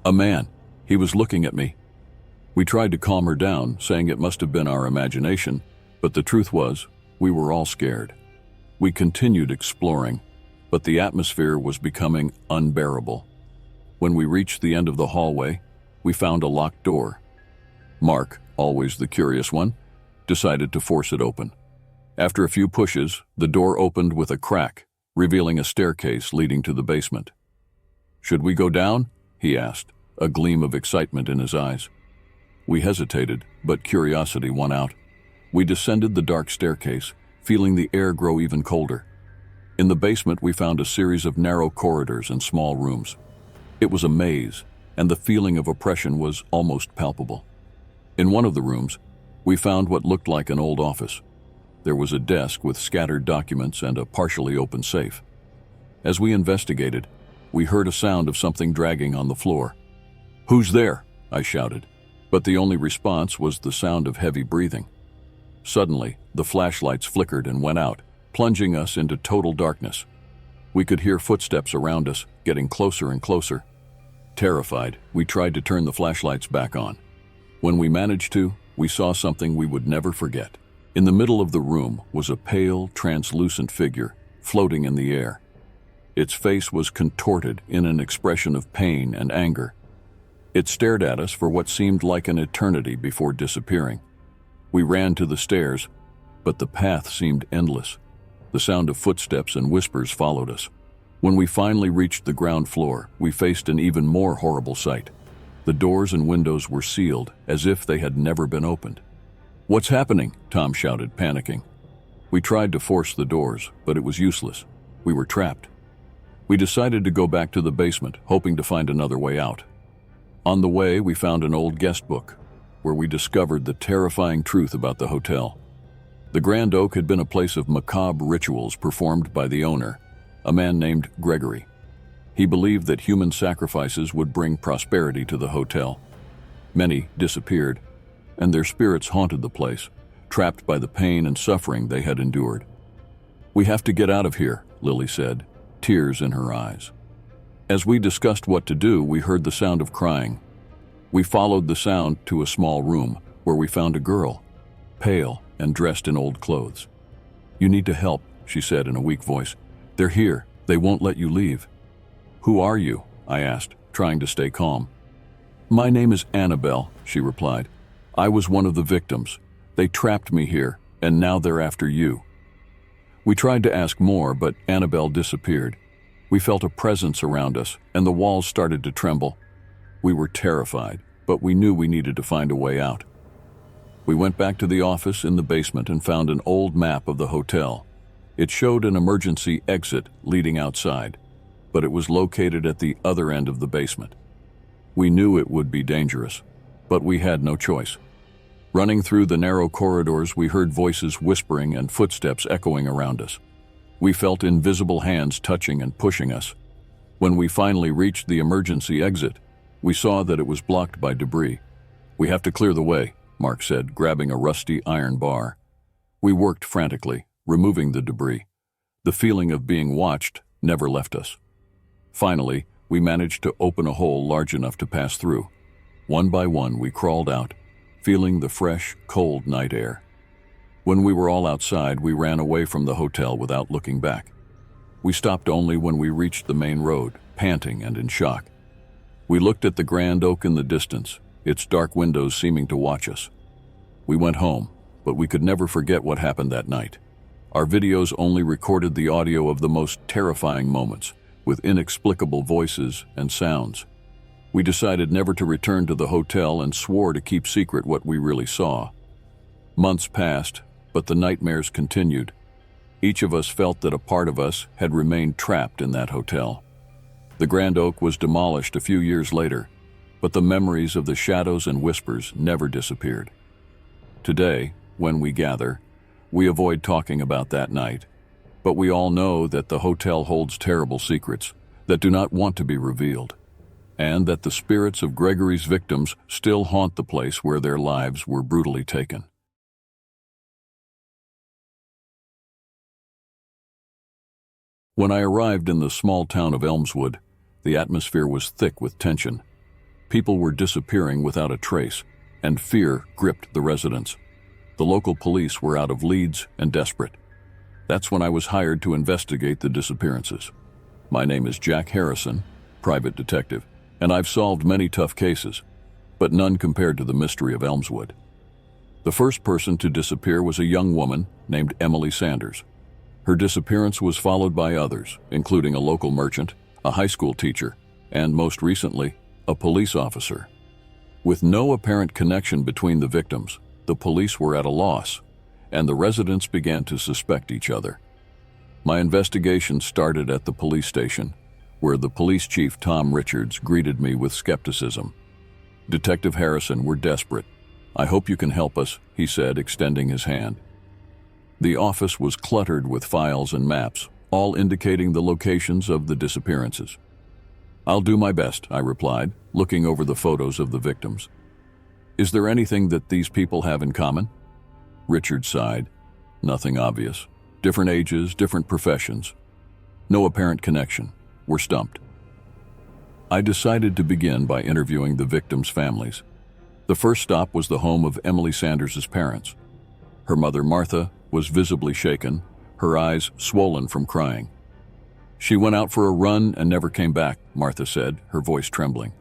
"A man. He was looking at me." We tried to calm her down, saying it must have been our imagination, but the truth was, we were all scared. We continued exploring, but the atmosphere was becoming unbearable. When we reached the end of the hallway, we found a locked door. Mark, always the curious one, decided to force it open. After a few pushes, the door opened with a crack, revealing a staircase leading to the basement. "Should we go down?" he asked, a gleam of excitement in his eyes. We hesitated, but curiosity won out. We descended the dark staircase, feeling the air grow even colder. In the basement, we found a series of narrow corridors and small rooms. It was a maze, and the feeling of oppression was almost palpable. In one of the rooms, we found what looked like an old office. There was a desk with scattered documents and a partially open safe. As we investigated, we heard a sound of something dragging on the floor. "Who's there?" I shouted, but the only response was the sound of heavy breathing. Suddenly, the flashlights flickered and went out, plunging us into total darkness. We could hear footsteps around us, getting closer and closer. Terrified, we tried to turn the flashlights back on. When we managed to, we saw something we would never forget. In the middle of the room was a pale, translucent figure, floating in the air. Its face was contorted in an expression of pain and anger. It stared at us for what seemed like an eternity before disappearing. We ran to the stairs, but the path seemed endless. The sound of footsteps and whispers followed us. When we finally reached the ground floor, we faced an even more horrible sight. The doors and windows were sealed, as if they had never been opened. "What's happening?" Tom shouted, panicking. We tried to force the doors, but it was useless. We were trapped. We decided to go back to the basement, hoping to find another way out. On the way, we found an old guest book, where we discovered the terrifying truth about the hotel. The Grand Oak had been a place of macabre rituals performed by the owner, a man named Gregory. He believed that human sacrifices would bring prosperity to the hotel. Many disappeared, and their spirits haunted the place, trapped by the pain and suffering they had endured. "We have to get out of here," Lily said, tears in her eyes. As we discussed what to do, we heard the sound of crying. We followed the sound to a small room where we found a girl, pale and dressed in old clothes. "You need to help," she said in a weak voice. "They're here. They won't let you leave." "Who are you?" I asked, trying to stay calm. "My name is Annabelle," she replied. "I was one of the victims. They trapped me here, and now they're after you." We tried to ask more, but Annabelle disappeared. We felt a presence around us, and the walls started to tremble. We were terrified, but we knew we needed to find a way out. We went back to the office in the basement and found an old map of the hotel. It showed an emergency exit leading outside, but it was located at the other end of the basement. We knew it would be dangerous, but we had no choice. Running through the narrow corridors, we heard voices whispering and footsteps echoing around us. We felt invisible hands touching and pushing us. When we finally reached the emergency exit, we saw that it was blocked by debris. "We have to clear the way," Mark said, grabbing a rusty iron bar. We worked frantically, removing the debris. The feeling of being watched never left us. Finally, we managed to open a hole large enough to pass through. One by one, we crawled out, feeling the fresh, cold night air. When we were all outside, we ran away from the hotel without looking back. We stopped only when we reached the main road, panting and in shock. We looked at the Grand Oak in the distance, its dark windows seeming to watch us. We went home, but we could never forget what happened that night. Our videos only recorded the audio of the most terrifying moments, with inexplicable voices and sounds. We decided never to return to the hotel and swore to keep secret what we really saw. Months passed, but the nightmares continued. Each of us felt that a part of us had remained trapped in that hotel. The Grand Oak was demolished a few years later, but the memories of the shadows and whispers never disappeared. Today, when we gather, we avoid talking about that night, but we all know that the hotel holds terrible secrets that do not want to be revealed, and that the spirits of Gregory's victims still haunt the place where their lives were brutally taken. When I arrived in the small town of Elmswood, the atmosphere was thick with tension. People were disappearing without a trace, and fear gripped the residents. The local police were out of leads and desperate. That's when I was hired to investigate the disappearances. My name is Jack Harrison, private detective, and I've solved many tough cases, but none compared to the mystery of Elmswood. The first person to disappear was a young woman named Emily Sanders. Her disappearance was followed by others, including a local merchant, a high school teacher, and most recently, a police officer. With no apparent connection between the victims, the police were at a loss, and the residents began to suspect each other. My investigation started at the police station, where the police chief, Tom Richards, greeted me with skepticism. "Detective Harrison, we're desperate. I hope you can help us," he said, extending his hand. The office was cluttered with files and maps, all indicating the locations of the disappearances. "I'll do my best," I replied, looking over the photos of the victims. "Is there anything that these people have in common?" Richard sighed. "Nothing obvious. Different ages, different professions. No apparent connection. We're stumped." I decided to begin by interviewing the victims' families. The first stop was the home of Emily Sanders' parents. Her mother, Martha, was visibly shaken, her eyes swollen from crying. "She went out for a run and never came back," Martha said, her voice trembling.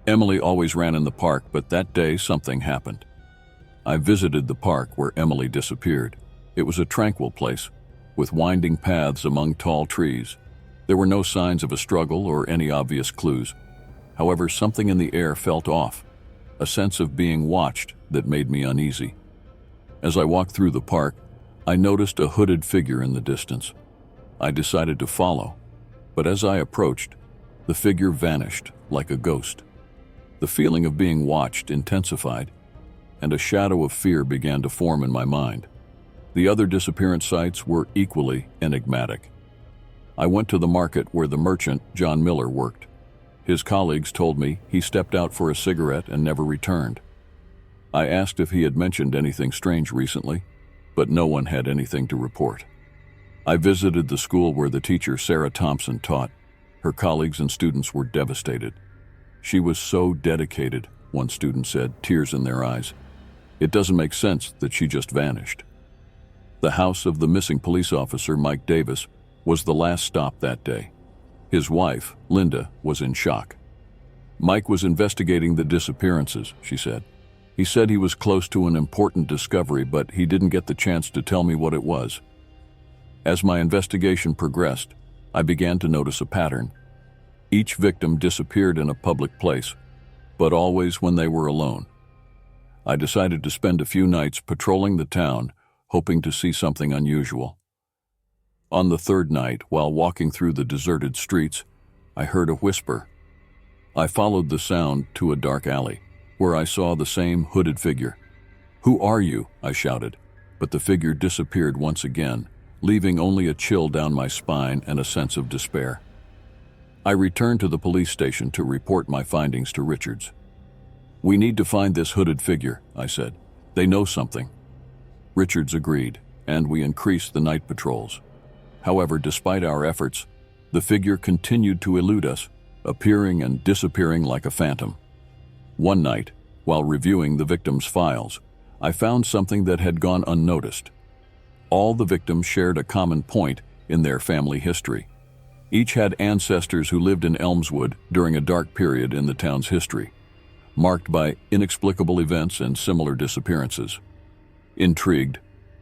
"Emily always ran in the park, but that day something happened." I visited the park where Emily disappeared. It was a tranquil place, with winding paths among tall trees. There were no signs of a struggle or any obvious clues. However, something in the air felt off, a sense of being watched that made me uneasy. As I walked through the park, I noticed a hooded figure in the distance. I decided to follow, but as I approached, the figure vanished like a ghost. The feeling of being watched intensified, and a shadow of fear began to form in my mind. The other disappearance sites were equally enigmatic. I went to the market where the merchant, John Miller, worked. His colleagues told me he stepped out for a cigarette and never returned. I asked if he had mentioned anything strange recently, but no one had anything to report. I visited the school where the teacher, Sarah Thompson, taught. Her colleagues and students were devastated. "She was so dedicated," one student said, tears in their eyes. "It doesn't make sense that she just vanished." The house of the missing police officer, Mike Davis, was the last stop that day. His wife, Linda, was in shock. "Mike was investigating the disappearances," she said. "He said he was close to an important discovery, but he didn't get the chance to tell me what it was." As my investigation progressed, I began to notice a pattern. Each victim disappeared in a public place, but always when they were alone. I decided to spend a few nights patrolling the town, hoping to see something unusual. On the third night, while walking through the deserted streets, I heard a whisper. I followed the sound to a dark alley, where I saw the same hooded figure. "Who are you?" I shouted, but the figure disappeared once again, leaving only a chill down my spine and a sense of despair. I returned to the police station to report my findings to Richards. "We need to find this hooded figure," I said. "They know something." Richards agreed, and we increased the night patrols. However, despite our efforts, the figure continued to elude us, appearing and disappearing like a phantom. One night, while reviewing the victims' files, I found something that had gone unnoticed. All the victims shared a common point in their family history. Each had ancestors who lived in Elmswood during a dark period in the town's history, marked by inexplicable events and similar disappearances. Intrigued,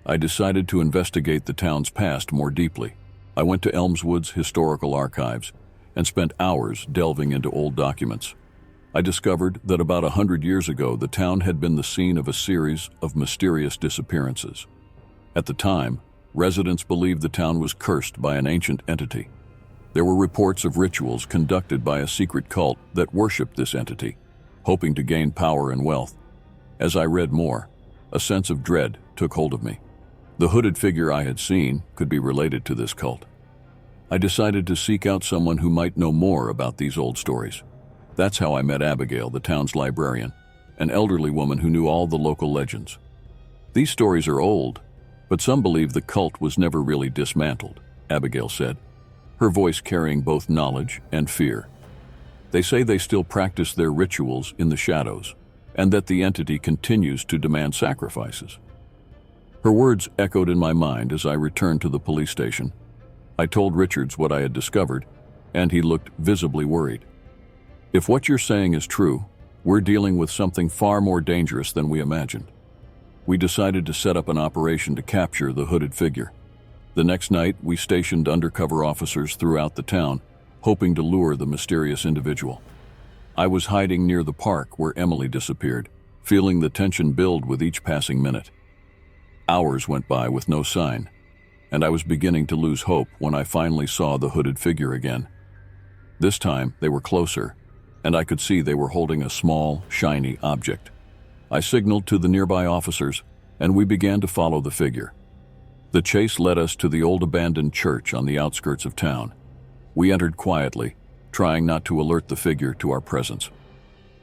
I decided to investigate the town's past more deeply. I went to Elmswood's historical archives and spent hours delving into old documents. I discovered that about 100 years ago, the town had been the scene of a series of mysterious disappearances. At the time, residents believed the town was cursed by an ancient entity. There were reports of rituals conducted by a secret cult that worshipped this entity, hoping to gain power and wealth. As I read more, a sense of dread took hold of me. The hooded figure I had seen could be related to this cult. I decided to seek out someone who might know more about these old stories. That's how I met Abigail, the town's librarian, an elderly woman who knew all the local legends. "These stories are old, but some believe the cult was never really dismantled," Abigail said, her voice carrying both knowledge and fear. "They say they still practice their rituals in the shadows, and that the entity continues to demand sacrifices." Her words echoed in my mind as I returned to the police station. I told Richards what I had discovered, and he looked visibly worried. "If what you're saying is true, we're dealing with something far more dangerous than we imagined." We decided to set up an operation to capture the hooded figure. The next night, we stationed undercover officers throughout the town, hoping to lure the mysterious individual. I was hiding near the park where Emily disappeared, feeling the tension build with each passing minute. Hours went by with no sign, and I was beginning to lose hope when I finally saw the hooded figure again. This time, they were closer, and I could see they were holding a small, shiny object. I signaled to the nearby officers, and we began to follow the figure. The chase led us to the old abandoned church on the outskirts of town. We entered quietly, trying not to alert the figure to our presence.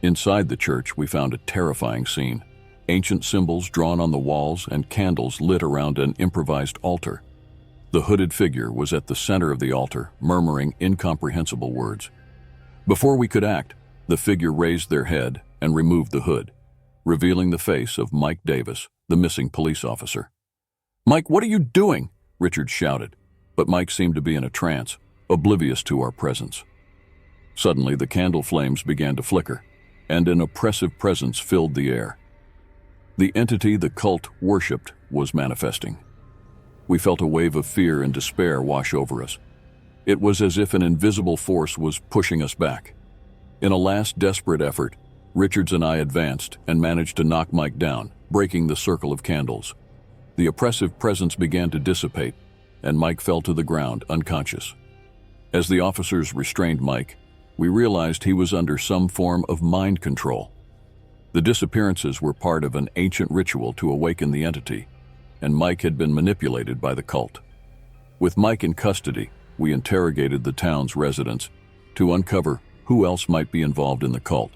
Inside the church, we found a terrifying scene. Ancient symbols drawn on the walls and candles lit around an improvised altar. The hooded figure was at the center of the altar, murmuring incomprehensible words. Before we could act, the figure raised their head and removed the hood, revealing the face of Mike Davis, the missing police officer. "Mike, what are you doing?" Richard shouted, but Mike seemed to be in a trance, oblivious to our presence. Suddenly, the candle flames began to flicker, and an oppressive presence filled the air. The entity the cult worshipped was manifesting. We felt a wave of fear and despair wash over us. It was as if an invisible force was pushing us back. In a last desperate effort, Richards and I advanced and managed to knock Mike down, breaking the circle of candles. The oppressive presence began to dissipate, and Mike fell to the ground, unconscious. As the officers restrained Mike, we realized he was under some form of mind control. The disappearances were part of an ancient ritual to awaken the entity, and Mike had been manipulated by the cult. With Mike in custody, we interrogated the town's residents to uncover who else might be involved in the cult.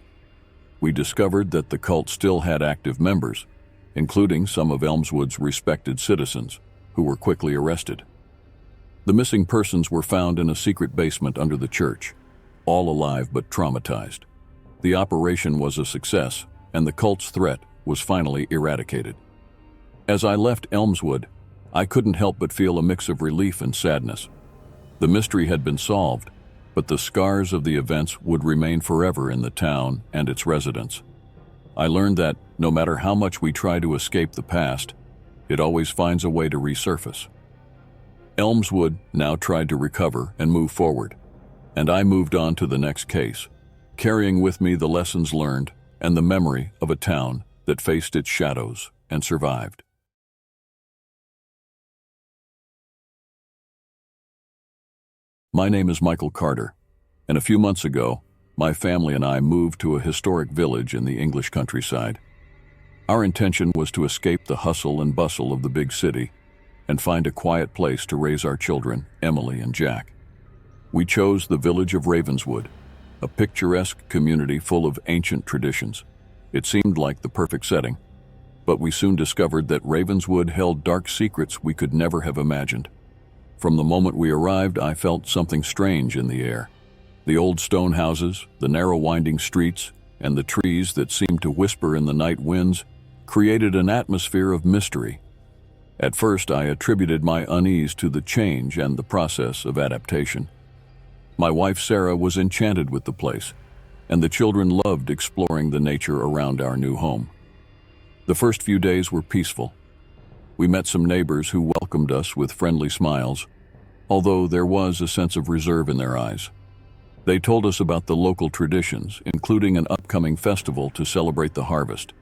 We discovered that the cult still had active members, including some of Elmswood's respected citizens, who were quickly arrested. The missing persons were found in a secret basement under the church, all alive but traumatized. The operation was a success, and the cult's threat was finally eradicated. As I left Elmswood, I couldn't help but feel a mix of relief and sadness. The mystery had been solved, but the scars of the events would remain forever in the town and its residents. I learned that, no matter how much we try to escape the past, it always finds a way to resurface. Elmswood now tried to recover and move forward, and I moved on to the next case, carrying with me the lessons learned and the memory of a town that faced its shadows and survived. My name is Michael Carter, and a few months ago, my family and I moved to a historic village in the English countryside. Our intention was to escape the hustle and bustle of the big city and find a quiet place to raise our children, Emily and Jack. We chose the village of Ravenswood, a picturesque community full of ancient traditions. It seemed like the perfect setting, but we soon discovered that Ravenswood held dark secrets we could never have imagined. From the moment we arrived, I felt something strange in the air. The old stone houses, the narrow winding streets, and the trees that seemed to whisper in the night winds created an atmosphere of mystery. At first, I attributed my unease to the change and the process of adaptation. My wife Sarah was enchanted with the place, and the children loved exploring the nature around our new home. The first few days were peaceful. We met some neighbors who welcomed us with friendly smiles, although there was a sense of reserve in their eyes. They told us about the local traditions, including an upcoming festival to celebrate the harvest.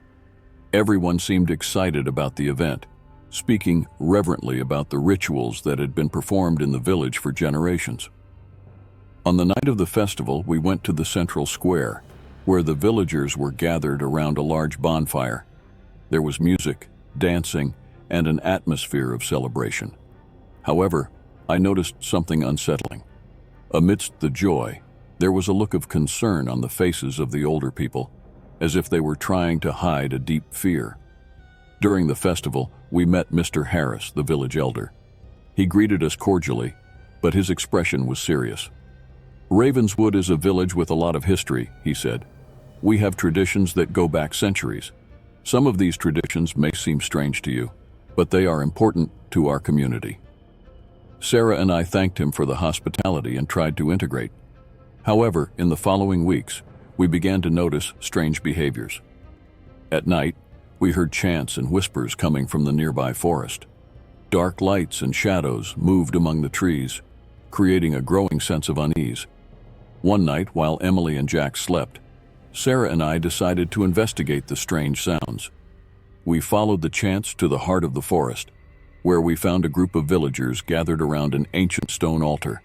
Everyone seemed excited about the event, speaking reverently about the rituals that had been performed in the village for generations. On the night of the festival, we went to the central square, where the villagers were gathered around a large bonfire. There was music, dancing, and an atmosphere of celebration. However, I noticed something unsettling. Amidst the joy, there was a look of concern on the faces of the older people, as if they were trying to hide a deep fear. During the festival, we met Mr. Harris, the village elder. He greeted us cordially, but his expression was serious. "Ravenswood is a village with a lot of history," he said. "We have traditions that go back centuries. Some of these traditions may seem strange to you, but they are important to our community." Sarah and I thanked him for the hospitality and tried to integrate. However, in the following weeks, we began to notice strange behaviors. At night, we heard chants and whispers coming from the nearby forest. Dark lights and shadows moved among the trees, creating a growing sense of unease. One night, while Emily and Jack slept, Sarah and I decided to investigate the strange sounds. We followed the chants to the heart of the forest, where we found a group of villagers gathered around an ancient stone altar.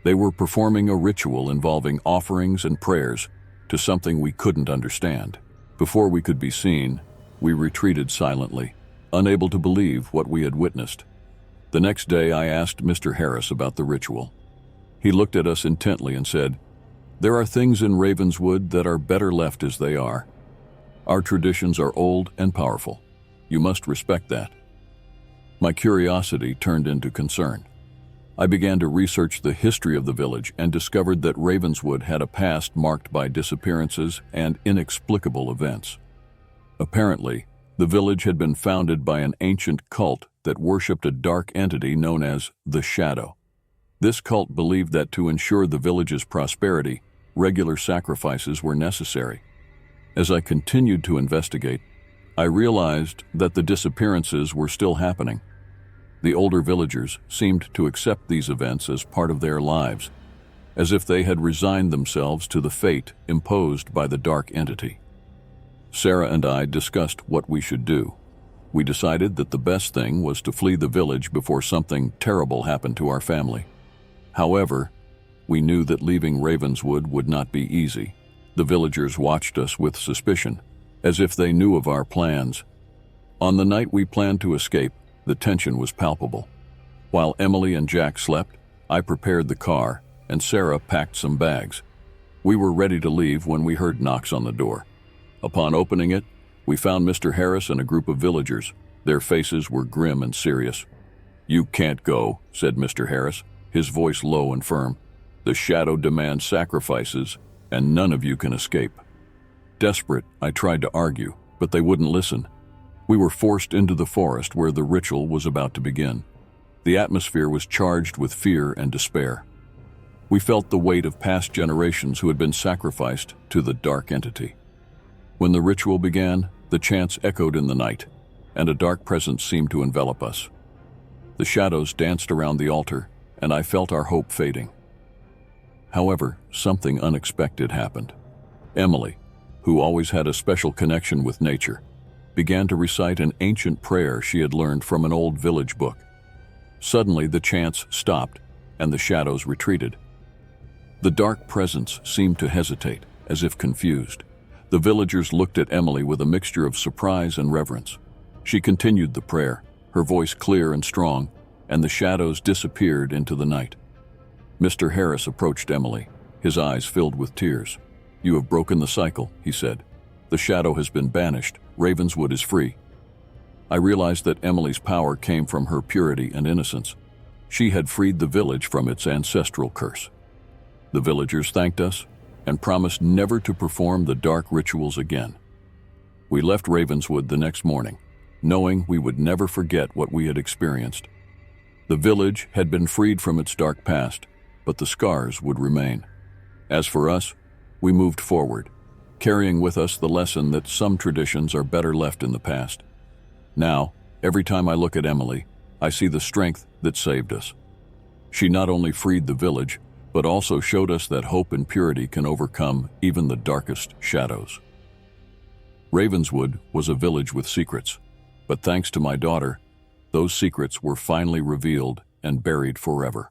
They were performing a ritual involving offerings and prayers to something we couldn't understand. Before we could be seen, we retreated silently, unable to believe what we had witnessed. The next day, I asked Mr. Harris about the ritual. He looked at us intently and said, "There are things in Ravenswood that are better left as they are. Our traditions are old and powerful. You must respect that." My curiosity turned into concern. I began to research the history of the village and discovered that Ravenswood had a past marked by disappearances and inexplicable events. Apparently, the village had been founded by an ancient cult that worshipped a dark entity known as the Shadow. This cult believed that to ensure the village's prosperity, regular sacrifices were necessary. As I continued to investigate, I realized that the disappearances were still happening. The older villagers seemed to accept these events as part of their lives, as if they had resigned themselves to the fate imposed by the dark entity. Sarah and I discussed what we should do. We decided that the best thing was to flee the village before something terrible happened to our family. However, we knew that leaving Ravenswood would not be easy. The villagers watched us with suspicion, as if they knew of our plans. On the night we planned to escape, the tension was palpable. While Emily and Jack slept, I prepared the car, and Sarah packed some bags. We were ready to leave when we heard knocks on the door. Upon opening it, we found Mr. Harris and a group of villagers. Their faces were grim and serious. "You can't go," said Mr. Harris, his voice low and firm. "The shadow demands sacrifices, and none of you can escape." Desperate, I tried to argue, but they wouldn't listen. We were forced into the forest where the ritual was about to begin. The atmosphere was charged with fear and despair. We felt the weight of past generations who had been sacrificed to the dark entity. When the ritual began, the chants echoed in the night, and a dark presence seemed to envelop us. The shadows danced around the altar, and I felt our hope fading. However, something unexpected happened. Emily, who always had a special connection with nature, began to recite an ancient prayer she had learned from an old village book. Suddenly, the chants stopped, and the shadows retreated. The dark presence seemed to hesitate, as if confused. The villagers looked at Emily with a mixture of surprise and reverence. She continued the prayer, her voice clear and strong, and the shadows disappeared into the night. Mr. Harris approached Emily, his eyes filled with tears. "You have broken the cycle," he said. "The shadow has been banished. Ravenswood is free." I realized that Emily's power came from her purity and innocence. She had freed the village from its ancestral curse. The villagers thanked us and promised never to perform the dark rituals again. We left Ravenswood the next morning, knowing we would never forget what we had experienced. The village had been freed from its dark past, but the scars would remain. As for us, we moved forward, carrying with us the lesson that some traditions are better left in the past. Now, every time I look at Emily, I see the strength that saved us. She not only freed the village, but also showed us that hope and purity can overcome even the darkest shadows. Ravenswood was a village with secrets, but thanks to my daughter, those secrets were finally revealed and buried forever.